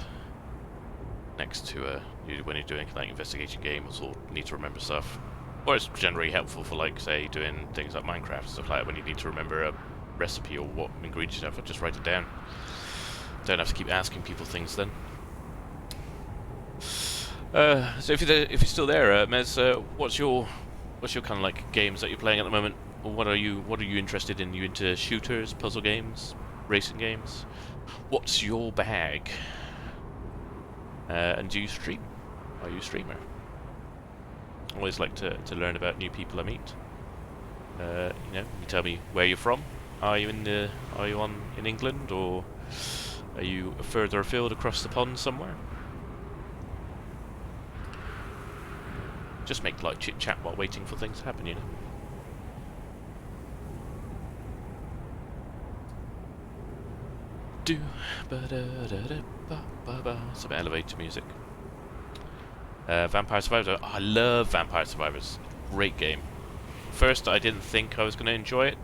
next to when you're doing like investigation games or need to remember stuff. Or it's generally helpful for like say doing things like Minecraft and stuff like that when you need to remember a recipe or what ingredients you have. Just write it down. Don't have to keep asking people things then. So if you're still there, Mez, what's your kind of like games that you're playing at the moment? Or what are you interested in? You into shooters, puzzle games, racing games? What's your bag? And do you stream? Are you a streamer? I always like to learn about new people I meet. You tell me where you're from. Are you in England or Are you further afield across the pond somewhere? Just make light chit chat while waiting for things to happen, you know. Do ba da da da ba ba ba. Some elevator music. Vampire Survivors. Oh, I love Vampire Survivors. Great game. First, I didn't think I was going to enjoy it.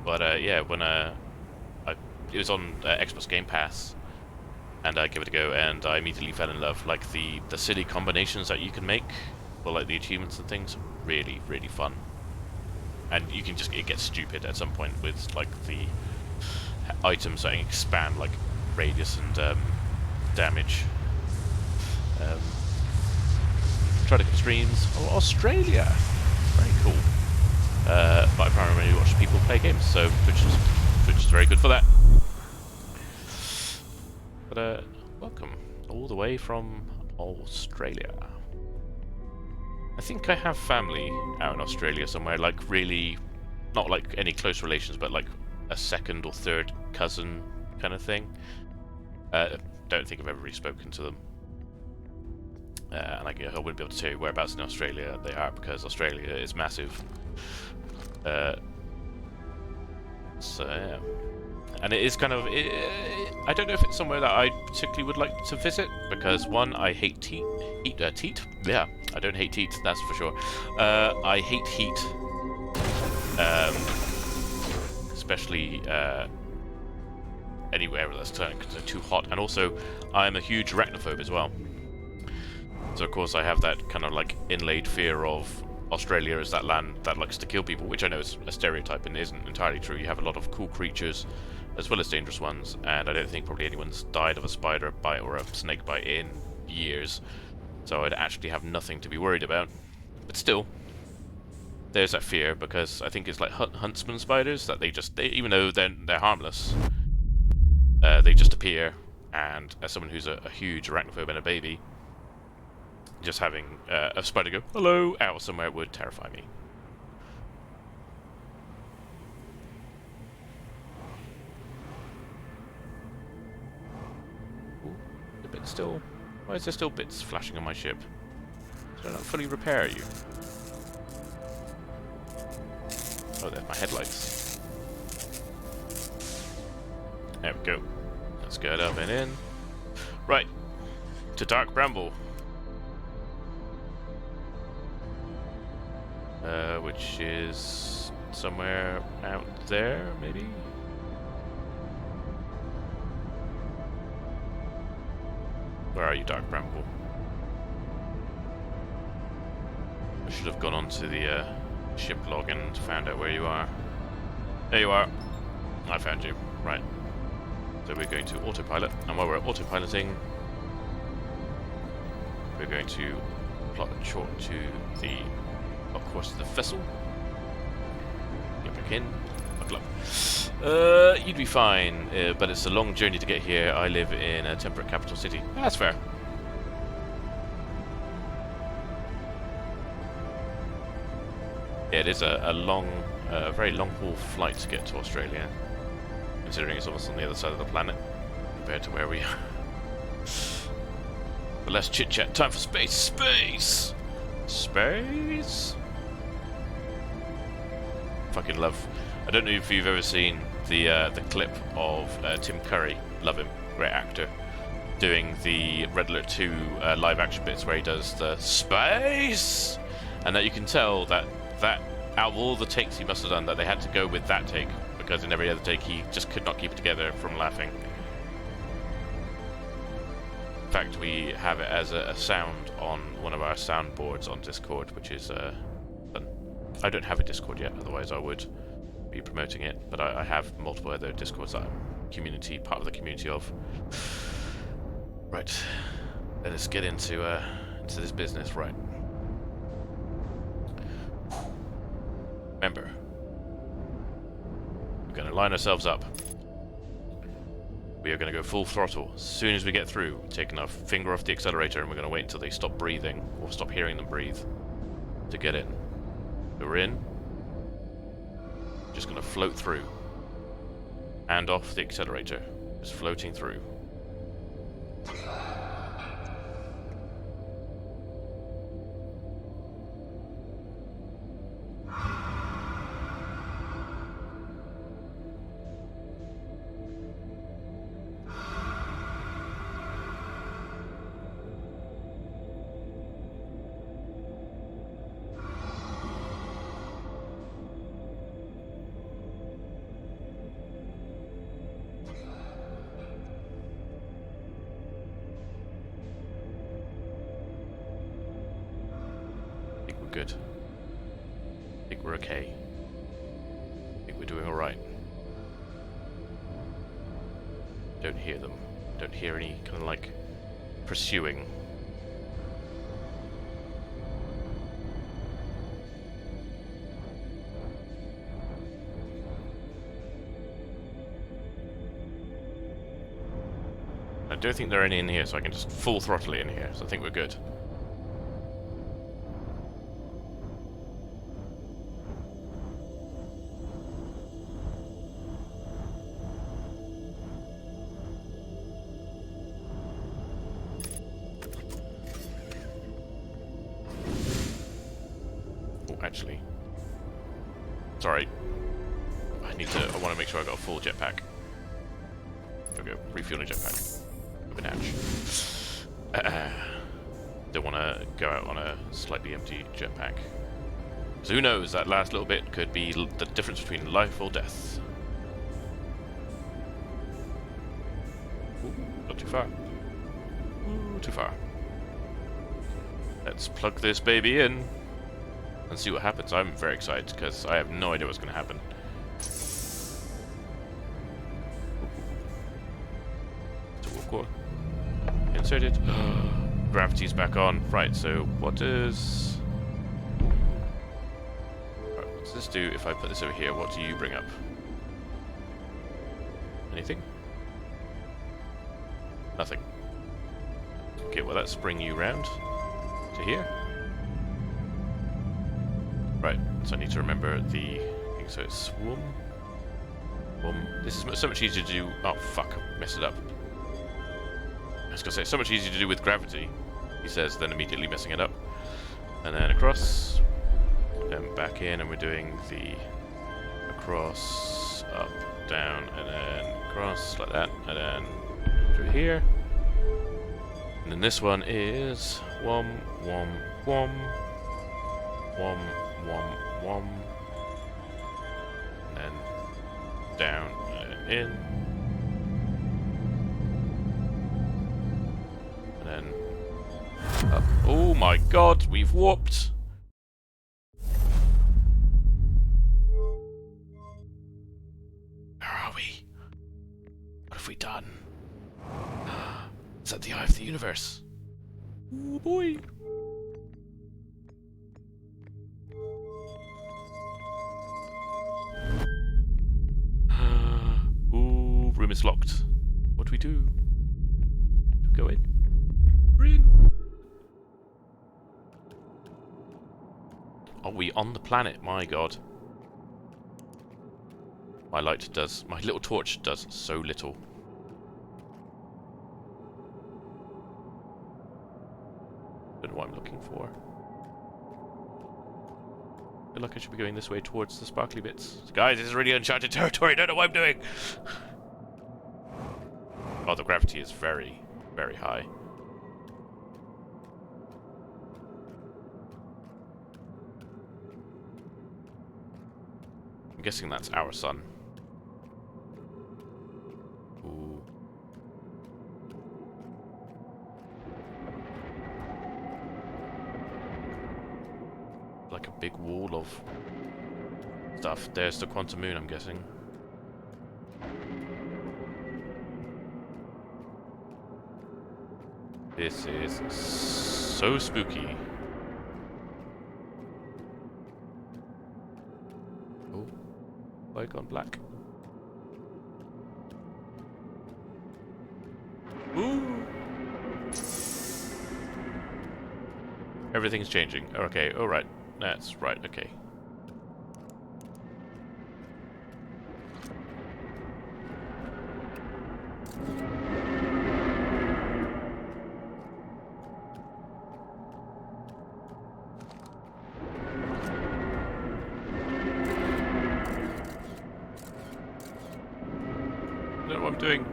But yeah, when it was on Xbox Game Pass, and I gave it a go, and I immediately fell in love. Like the city combinations that you can make, or like the achievements and things, really, really fun. And you can just, it gets stupid at some point with like the items that expand like radius and damage. Try to get streams. Oh, Australia! Very cool. But I primarily watch people play games, so Twitch is very good for that. But welcome all the way from Australia. I think I have family out in Australia somewhere, like really, not like any close relations, but like a second or third cousin kind of thing. Don't think I've ever really spoken to them. And I wouldn't be able to tell you whereabouts in Australia they are, because Australia is massive. So yeah. And it is kind of, I don't know if it's somewhere that I particularly would like to visit, because one, I hate heat. Yeah, I don't hate heat, that's for sure. I hate heat, especially anywhere that's too hot. And also, I'm a huge arachnophobe as well. So of course I have that kind of like inlaid fear of Australia as that land that likes to kill people, which I know is a stereotype and isn't entirely true. You have a lot of cool creatures as well as dangerous ones, and I don't think probably anyone's died of a spider bite or a snake bite in years, so I'd actually have nothing to be worried about. But still, there's that fear, because I think it's like huntsman spiders, that they even though they're harmless, they just appear, and as someone who's a huge arachnophobe and a baby, just having a spider go hello out somewhere would terrify me. The bit still. Why is there still bits flashing on my ship? Did I not fully repair you? Oh, there's my headlights. There we go. Let's get up and in. Right, to Dark Bramble. Which is somewhere out there, maybe? Where are you, Dark Bramble? I should have gone onto the ship log and found out where you are. There you are. I found you. Right. So we're going to autopilot, and while we're autopiloting, we're going to plot short to the course of the vessel. Get back in. Buckle up. You'd be fine, but it's a long journey to get here. I live in a temperate capital city. That's fair. Yeah, it is a long, very long haul flight to get to Australia, considering it's almost on the other side of the planet compared to where we are. But less chit chat. Time for space. Space. Space. Fucking love. I don't know if you've ever seen the clip of Tim Curry. Love him, great actor, doing the Red Alert 2 live action bits where he does the space, and that you can tell that out of all the takes he must have done, that they had to go with that take, because in every other take he just could not keep it together from laughing. In fact, we have it as a sound on one of our soundboards on Discord, which is I don't have a Discord yet, otherwise I would be promoting it, but I have multiple other Discords that I'm part of the community of. Right, let us get into this business, right. Remember, we're going to line ourselves up. We are going to go full throttle. As soon as we get through, we're taking our finger off the accelerator, and we're going to wait until they stop breathing, or stop hearing them breathe, to get in. So we're in. Just going to float through. And off the accelerator. Just floating through. Good. I think we're okay. I think we're doing alright. Don't hear them. Don't hear any kind of like pursuing. I don't think there are any in here, so I can just full throttle it in here, so I think we're good. Actually, sorry. I want to make sure I got a full jetpack. There we go. Refueling jetpack. Don't want to go out on a slightly empty jetpack. So who knows? That last little bit could be the difference between life or death. Ooh, not too far. Ooh, too far. Let's plug this baby in and see what happens. I'm very excited because I have no idea what's going to happen. Inserted. Gravity's back on. Right, so what does... Right, what does this do if I put this over here? What do you bring up? Anything? Nothing. Okay, well that's bring you round to here. Right, so I need to remember the thing. So it's swarm. This is so much easier to do. Oh fuck, I messed it up. I was gonna say, so much easier to do with gravity, he says, than immediately messing it up. And then across, then back in, and we're doing the across, up, down, and then across, like that, and then through here. And then this one is wom, wom, wom, wom, wom, wom, and then down and in. Oh my god, we've warped! Where are we? What have we done? Is that the eye of the universe? Oh boy! Ooh, room is locked. What do we do? Do we go in? We're in! Are we on the planet? My god. My little torch does so little. Don't know what I'm looking for. I feel like I should be going this way towards the sparkly bits. Guys, this is really uncharted territory, I don't know what I'm doing! Oh, the gravity is very, very high. I'm guessing that's our sun. Ooh. Like a big wall of stuff. There's the quantum moon, I'm guessing. This is so spooky. Oh, gone black. Ooh! Everything's changing. Okay, alright. That's right, okay. what I'm doing.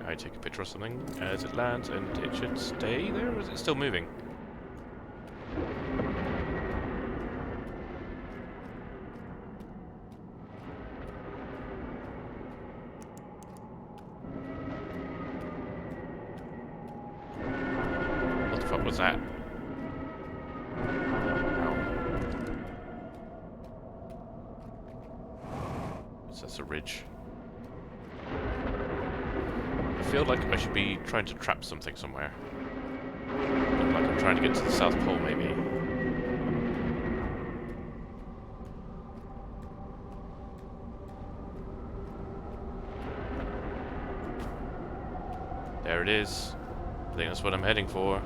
I take a picture or something as it lands, and it should stay there, or is it still moving? What the fuck was that? That's a ridge. I feel like I should be trying to trap something somewhere. Like I'm trying to get to the South Pole, maybe. There it is. I think that's what I'm heading for.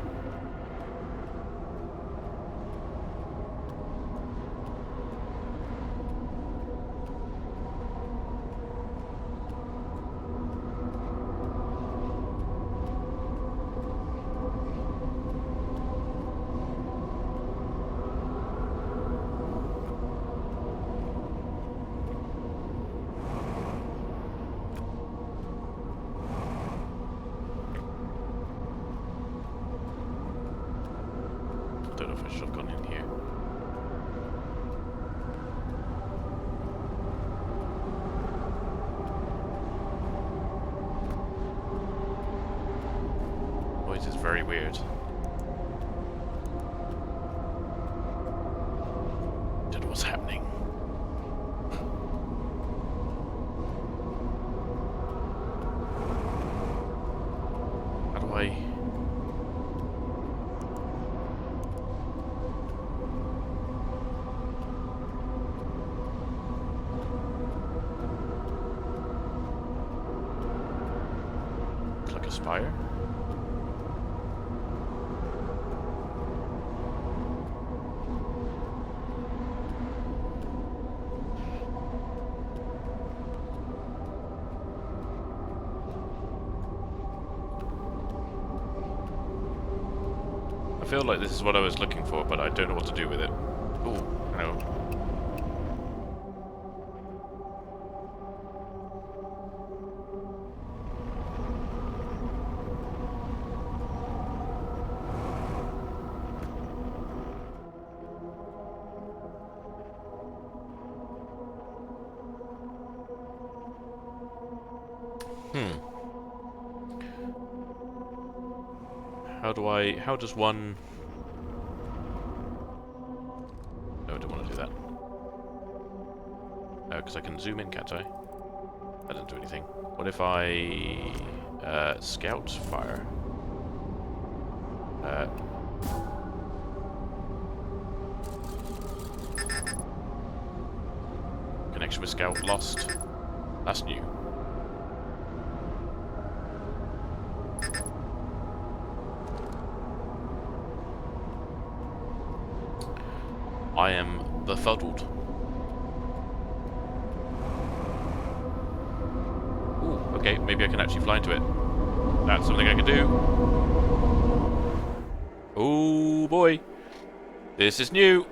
Don't know if I should have gone in here. Noise is very weird. Don't know what's happening. How do I... Click a spire? I feel like this is what I was looking for, but I don't know what to do with it. Ooh, no. How does one... No, I don't want to do that. No, because I can zoom in, can't I? That doesn't do anything. What if I... scout fire? Connection with scout lost. That's new. I am befuddled. Ooh, okay, maybe I can actually fly into it. That's something I can do. Oh boy. This is new.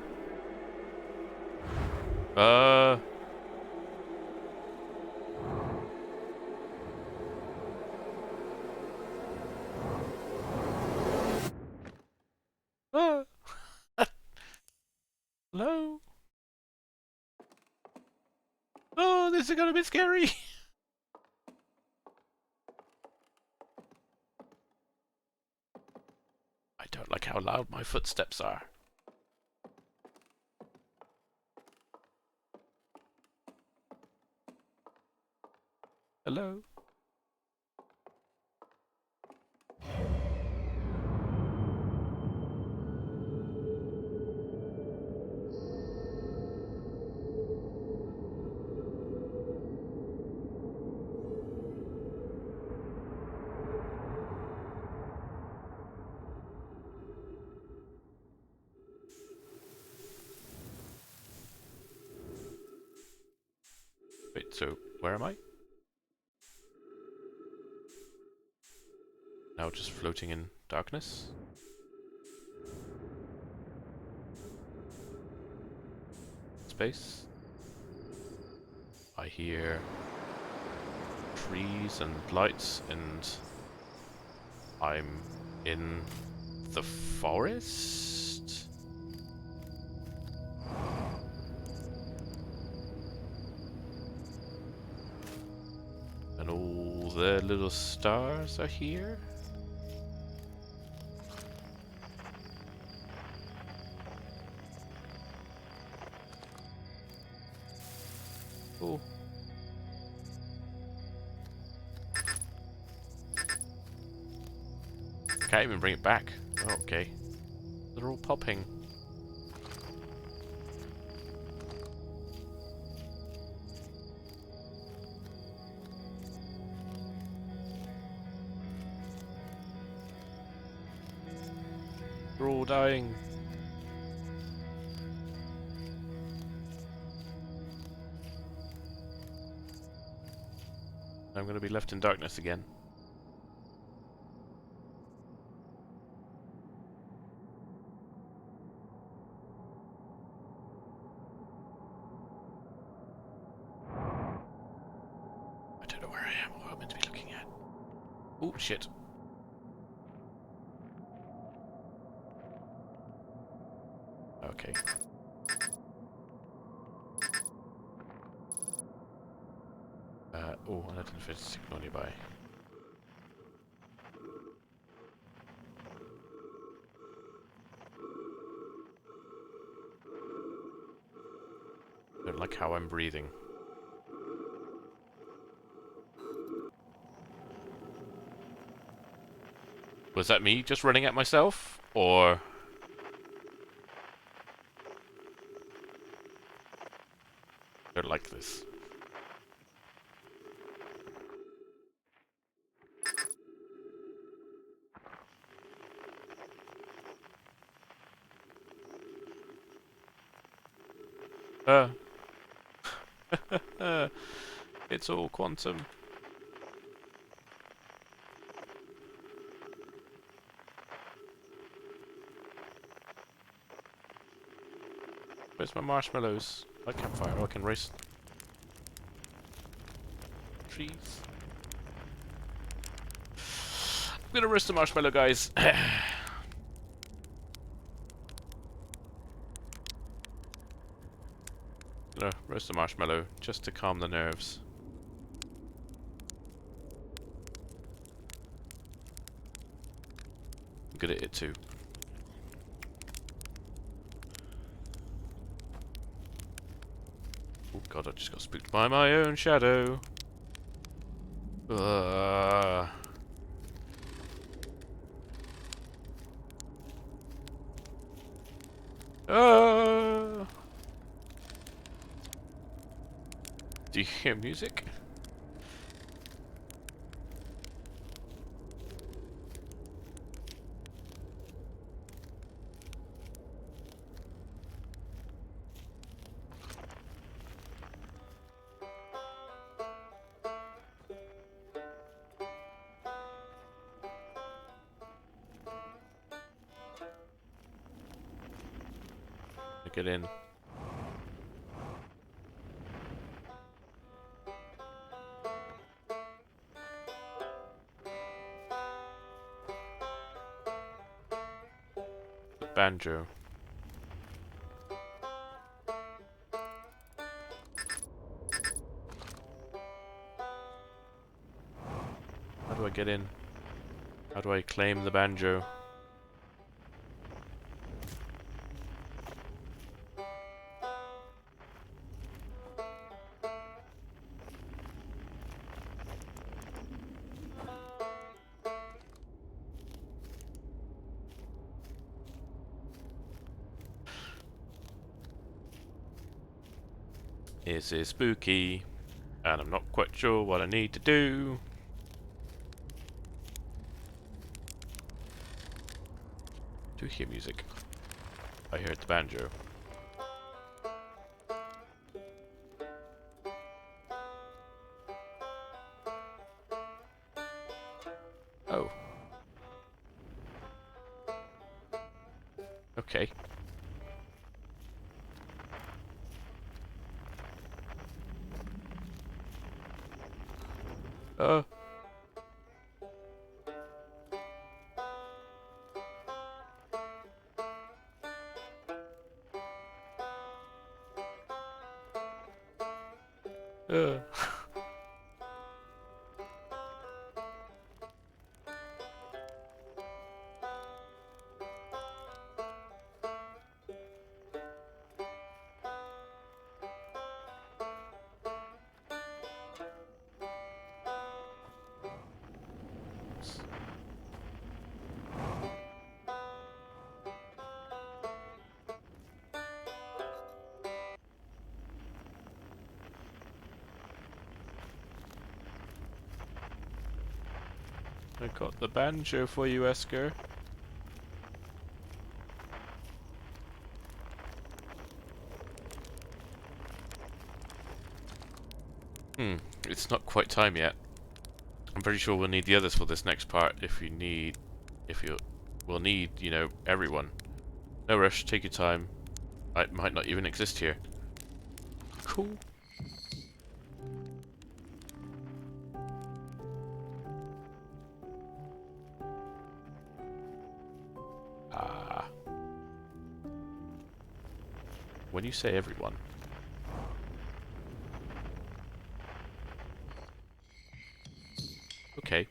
Hello? Oh, this is gonna be scary. I don't like how loud my footsteps are. Hello? Wait, so where am I? Now just floating in darkness? space. I hear trees and lights, and I'm in the forest? And all the little stars are here? Cool. Can't even bring it back. Oh, okay. They're all popping. They're all dying. I'm gonna be left in darkness again. I don't know where I am or what I'm meant to be looking at. Oh, shit. Okay. Oh, I don't know if it's a signal nearby. I don't like how I'm breathing. Was that me just running at myself? Or... I don't like this. It's all quantum. Where's my marshmallows? I campfire. Oh, I can race trees. I'm gonna roast the marshmallow, guys. Gonna roast the marshmallow just to calm the nerves. I'm good at it too. Oh god, I just got spooked by my own shadow. Do you hear music? Get in. Banjo. How do I get in? How do I claim the banjo? This is spooky, and I'm not quite sure what I need to do. Do you hear music? I heard the banjo. Oh. Okay. Uh. I got the banjo for you, Esker. It's not quite time yet. I'm pretty sure we'll need the others for this next part if you need... We'll need, you know, everyone. No rush, take your time. It might not even exist here. Cool. When you say everyone... Okay.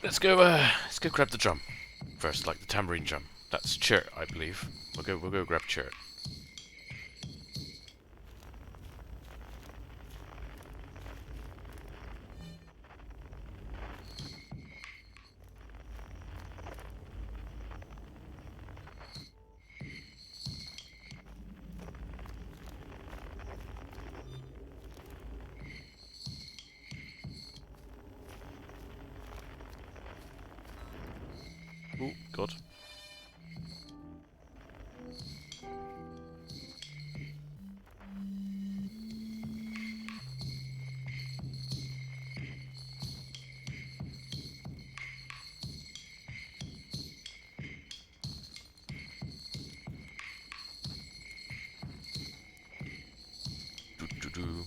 Let's go grab the drum. First, like the tambourine drum. That's Chert, I believe. We'll go grab Chert. Oh, God. Do.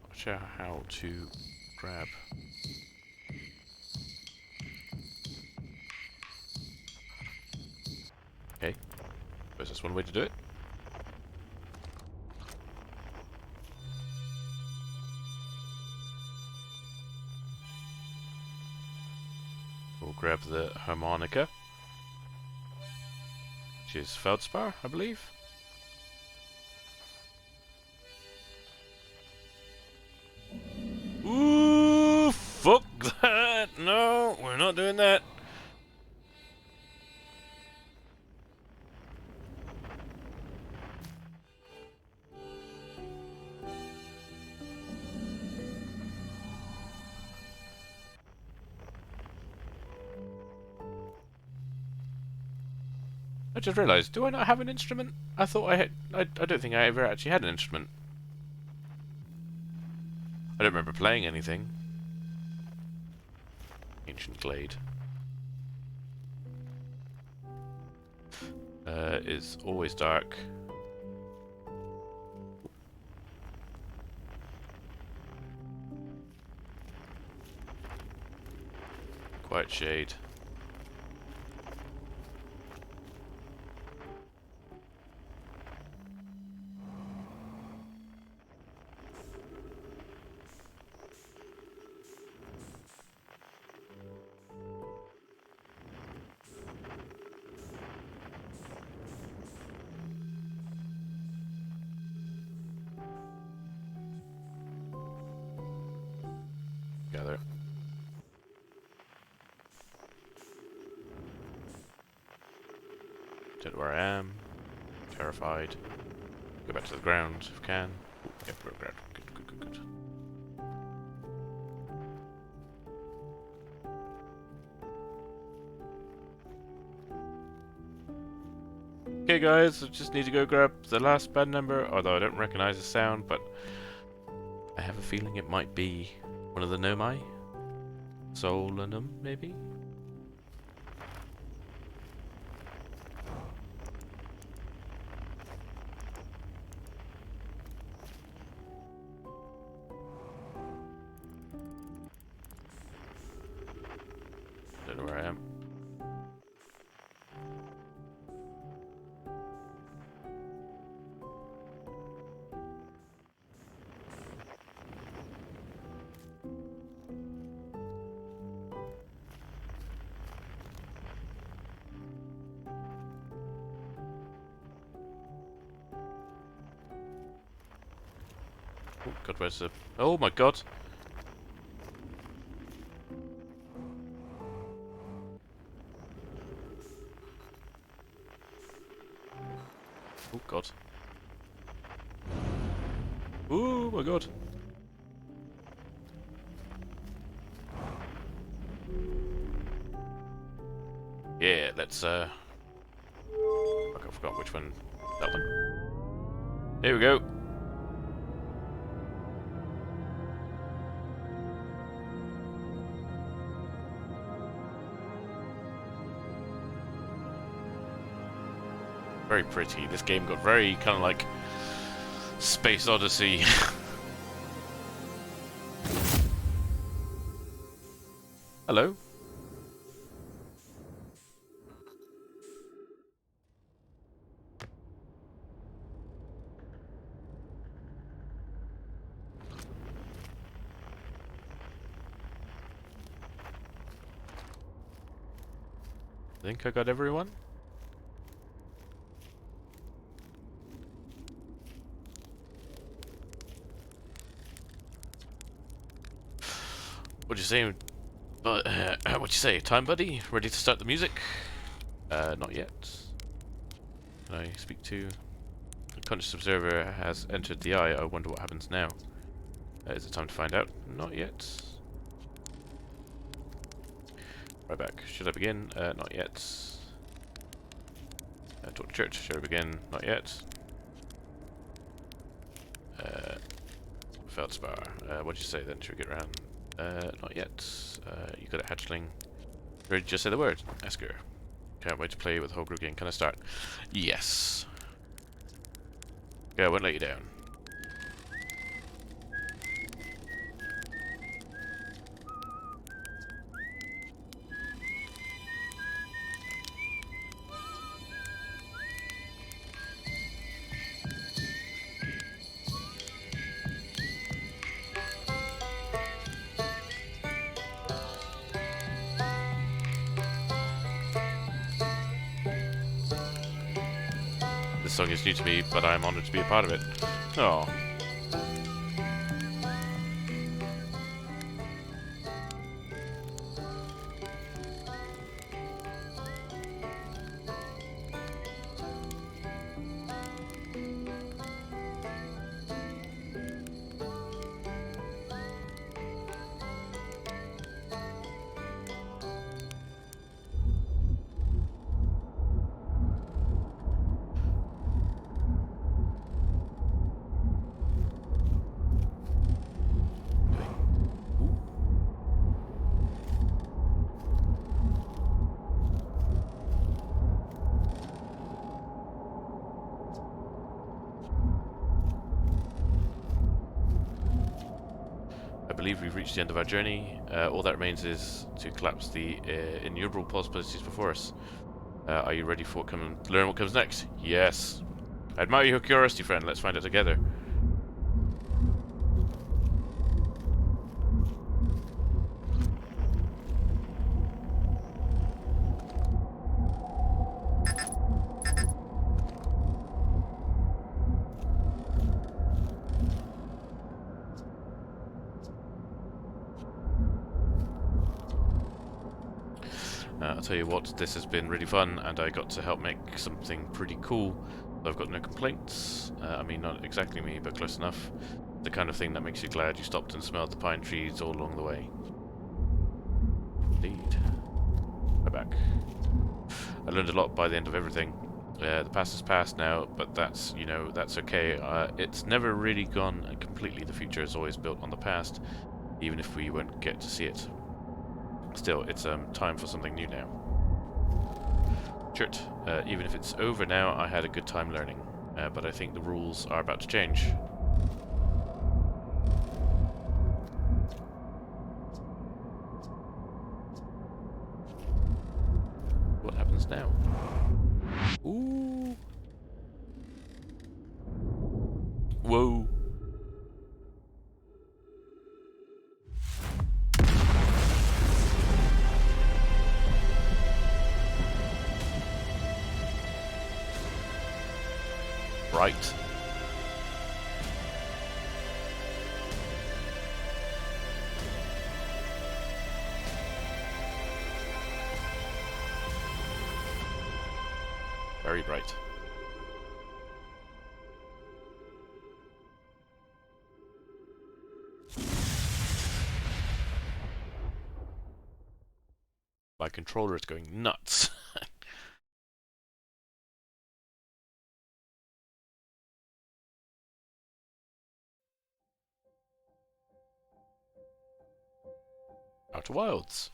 Watch out how to grab. Okay. There's just one way to do it. We'll grab the harmonica, which is feldspar, I believe. Ooh, fuck that! No, we're not doing that. I just realised, do I not have an instrument? I thought I had... I don't think I ever actually had an instrument. I don't remember playing anything. Ancient Glade. Is always dark. Quiet shade. Gather. Don't know where I am. Terrified. Go back to the ground if I can. Ooh, yeah, go ground. Good. Okay guys, I just need to go grab the last band number, although I don't recognize the sound, but I have a feeling it might be one of the Nomai? Solanum, maybe? Don't know where I am. Oh god, where's the... Oh my god! Oh god. Oh my god. Yeah, let's fuck, I forgot which one. That one. Here we go. Very pretty. This game got very kind of like Space Odyssey. Hello. I think I got everyone. What'd you say? But what'd you say? Time, buddy? Ready to start the music? Not yet. Can I speak to? The conscious observer has entered the eye. I wonder what happens now. Is it time to find out? Not yet. Right back. Should I begin? Not yet. Talk to church. Should I begin? Not yet. Feldspar. What'd you say then? Should we get around? Not yet. You got a hatchling. Ready to just say the word. Ask her. Can't wait to play with the whole group again. Can I start? Yes. Okay, I won't let you down. This song is new to me, but I'm honored to be a part of it. Oh. I believe we've reached the end of our journey. All that remains is to collapse the innumerable possibilities before us. Are you ready for learn what comes next? Yes. I admire your curiosity, friend. Let's find it together. I'll tell you what, this has been really fun, and I got to help make something pretty cool. I've got no complaints. I mean, not exactly me, but close enough. The kind of thing that makes you glad you stopped and smelled the pine trees all along the way. Indeed. We're back. I learned a lot by the end of everything. The past is past now, but that's, you know, that's okay. It's never really gone completely. The future is always built on the past, even if we won't get to see it. Still, it's time for something new now. Chert, even if it's over now, I had a good time learning, but I think the rules are about to change. What happens now? Ooh. Whoa. Right. Right. My controller is going nuts. Outer Wilds.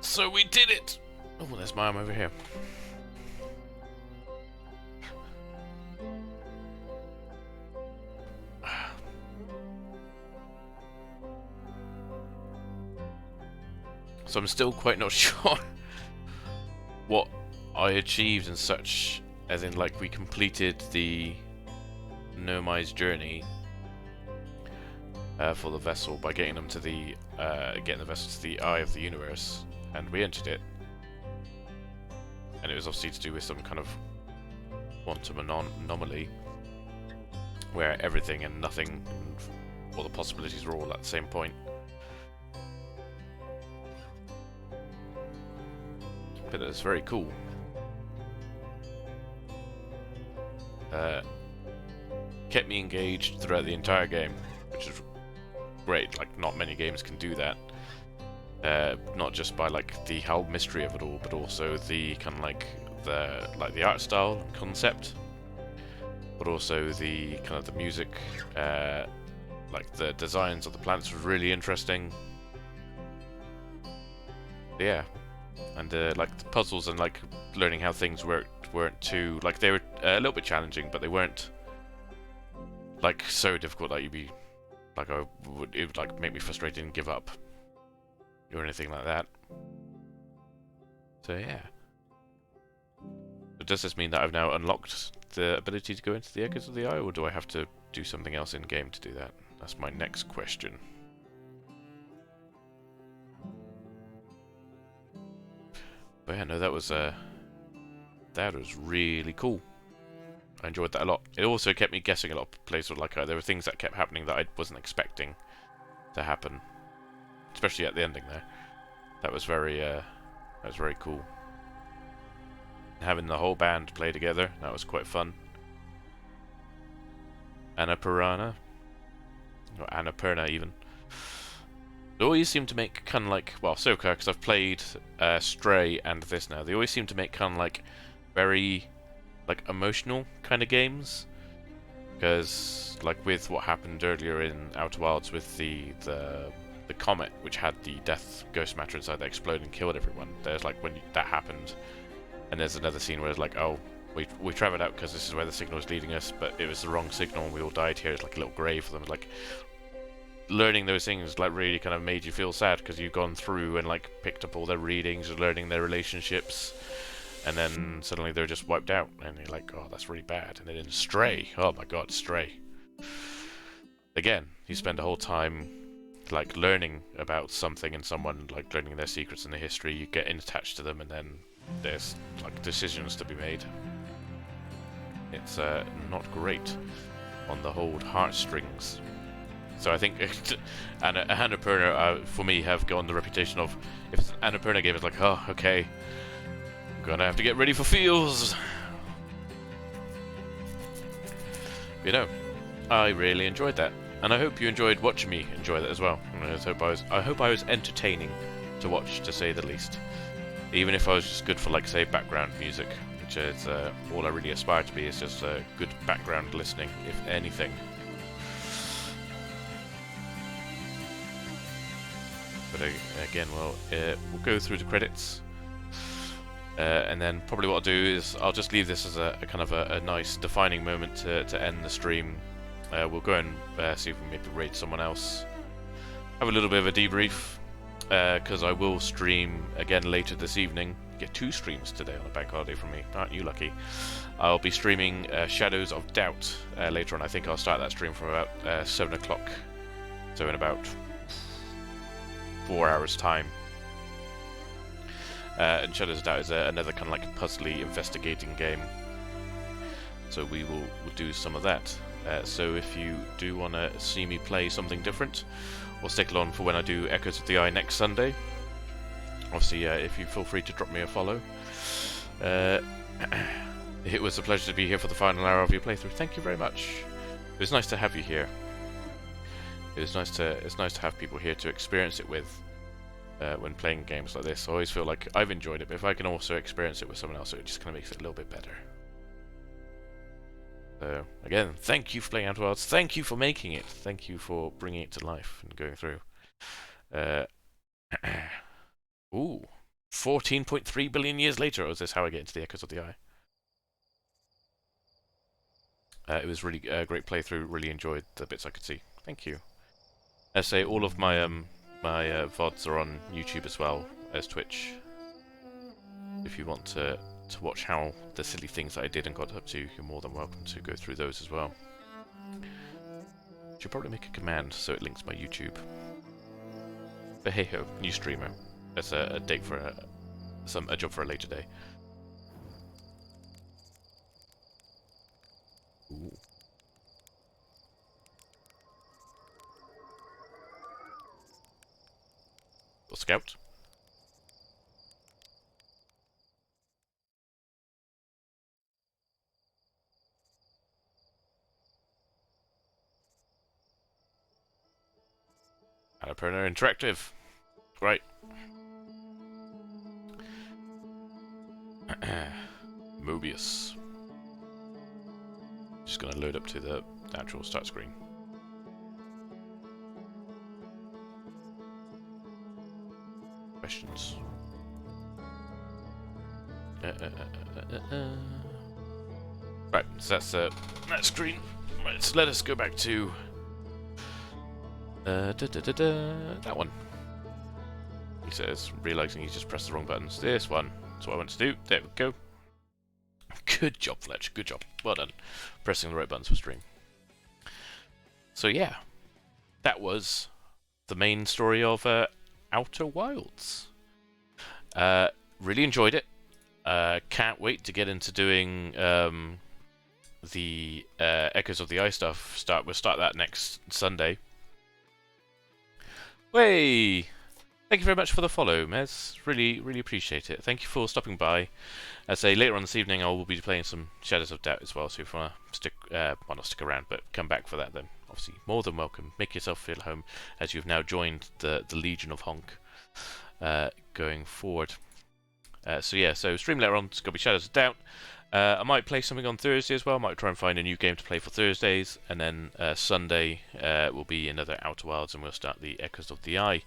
So we did it! Oh, there's my arm over here. So I'm still quite not sure what I achieved and such, as in like we completed the Nomai's journey for the vessel by getting them to the getting the vessel to the eye of the universe, and we entered it, and it was obviously to do with some kind of quantum anomaly where everything and nothing and all the possibilities were all at the same point. But it's very cool. Kept me engaged throughout the entire game, which is great. Like, not many games can do that. Not just by like the whole mystery of it all, but also the kind of like the art style and concept, but also the kind of the music. Like the designs of the planets was really interesting. Yeah. And like the puzzles and like learning how things worked weren't too, like, they were a little bit challenging, but they weren't like so difficult that you'd be like, it would like make me frustrated and give up or anything like that. So yeah. But does this mean that I've now unlocked the ability to go into the Echoes of the Eye, or do I have to do something else in game to do that? That's my next question. But yeah, no, that was really cool. I enjoyed that a lot. It also kept me guessing a lot of places. Like, there were things that kept happening that I wasn't expecting to happen, especially at the ending there. That was very cool. Having the whole band play together, that was quite fun. Annapurna, or Annapurna even. They always seem to make kind of like, well, so far, because I've played Stray and this now, they always seem to make kind of like very like emotional kind of games. Because like with what happened earlier in Outer Wilds with the comet, which had the death ghost matter inside that exploded and killed everyone. There's like when that happened, and there's another scene where it's like, oh, we travelled out because this is where the signal was leading us, but it was the wrong signal and we all died here. It's like a little grave for them. It's like, learning those things like really kind of made you feel sad because you've gone through and like picked up all their readings and learning their relationships, and then suddenly they're just wiped out and you're like, oh, that's really bad. And then in Stray, oh my god, Stray, again, you spend a whole time like learning about something and someone, like learning their secrets and their history, you get attached to them, and then there's like decisions to be made. It's not great on the whole heartstrings. So I think Annapurna, for me, have gone the reputation of, if it's an Annapurna game, it's like, oh, okay, I'm gonna have to get ready for feels. You know, I really enjoyed that, and I hope you enjoyed watching me enjoy that as well. I hope I was entertaining to watch, to say the least. Even if I was just good for, like, say, background music, which is all I really aspire to be, is just good background listening, if anything. But again, well, we'll go through the credits, and then probably what I'll do is I'll just leave this as a kind of a nice defining moment to end the stream. We'll go and see if we maybe raid someone else, have a little bit of a debrief, because I will stream again later this evening. Get 2 streams today on a bank holiday from me. Aren't you lucky? I'll be streaming Shadows of Doubt later on. I think I'll start that stream from about 7 o'clock, so in about 4 hours time. And Shadows of Doubt is another kind of like puzzly investigating game. So we'll do some of that. So if you do want to see me play something different, or stick along for when I do Echoes of the Eye next Sunday, obviously if you feel free to drop me a follow. It was a pleasure to be here for the final hour of your playthrough. Thank you very much. It was nice to have you here. It's nice to have people here to experience it with when playing games like this. I always feel like I've enjoyed it, but if I can also experience it with someone else, it just kind of makes it a little bit better. So again, thank you for playing Outer Wilds. Thank you for making it. Thank you for bringing it to life and going through. Ooh, 14.3 billion years later. Or is this how I get into the Echoes of the Eye? It was really a great playthrough. Really enjoyed the bits I could see. Thank you. I say all of my my VODs are on YouTube as well as Twitch. If you want to watch how the silly things that I did and got up to, you're more than welcome to go through those as well. Should probably make a command so it links my YouTube. But hey ho, new streamer. That's a date for a job for a later day. Ooh. Or scout. Annapurna Interactive. Right. Mobius. Just gonna load up to the actual start screen. Questions. Right, so that's that screen. Right, so let us go back to that one. He says, realizing he's just pressed the wrong buttons. This one. That's what I want to do. There we go. Good job, Fletch. Good job. Well done. Pressing the right buttons for stream. So yeah, that was the main story of Outer Wilds. Really enjoyed it. Can't wait to get into doing the Echoes of the Eye stuff. We'll start that next Sunday. Way! Thank you very much for the follow, Mez. Really, really appreciate it. Thank you for stopping by. As I say, later on this evening I will be playing some Shadows of Doubt as well, so if you want to stick, well, not stick around, but come back for that, then obviously more than welcome. Make yourself feel at home as you've now joined the Legion of Honk going forward. So yeah, so stream later on, it's going to be Shadows of Doubt. I might play something on Thursday as well. I might try and find a new game to play for Thursdays, and then Sunday will be another Outer Wilds, and we'll start the Echoes of the Eye.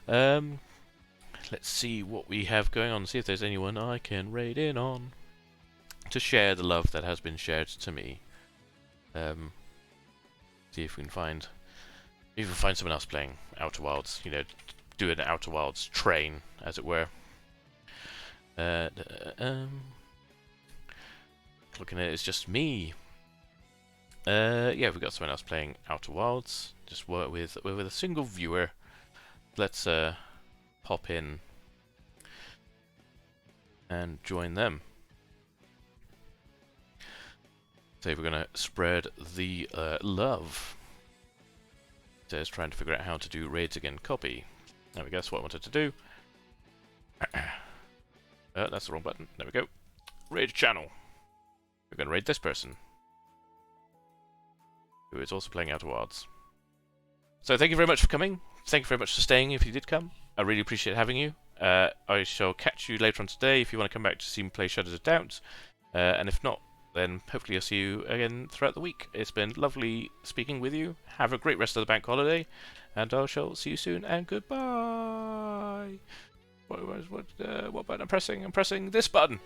Let's see what we have going on. See if there's anyone I can raid in on to share the love that has been shared to me. See if we can find someone else playing Outer Wilds. You know, do an Outer Wilds train, as it were. Looking at it, it's just me. Yeah, we've got someone else playing Outer Wilds. Just work with a single viewer. Let's pop in and join them. So we're gonna spread the love. So it's trying to figure out how to do raids again. Copy. There we go. That's what I wanted to do. That's the wrong button. There we go. Raid channel. We're going to raid this person, who is also playing Outer Wilds. So thank you very much for coming. Thank you very much for staying if you did come. I really appreciate having you. I shall catch you later on today if you want to come back to see me play Shadows of Doubt. And if not, then hopefully I'll see you again throughout the week. It's been lovely speaking with you. Have a great rest of the bank holiday. And I shall see you soon, and goodbye. What button I'm pressing? I'm pressing this button.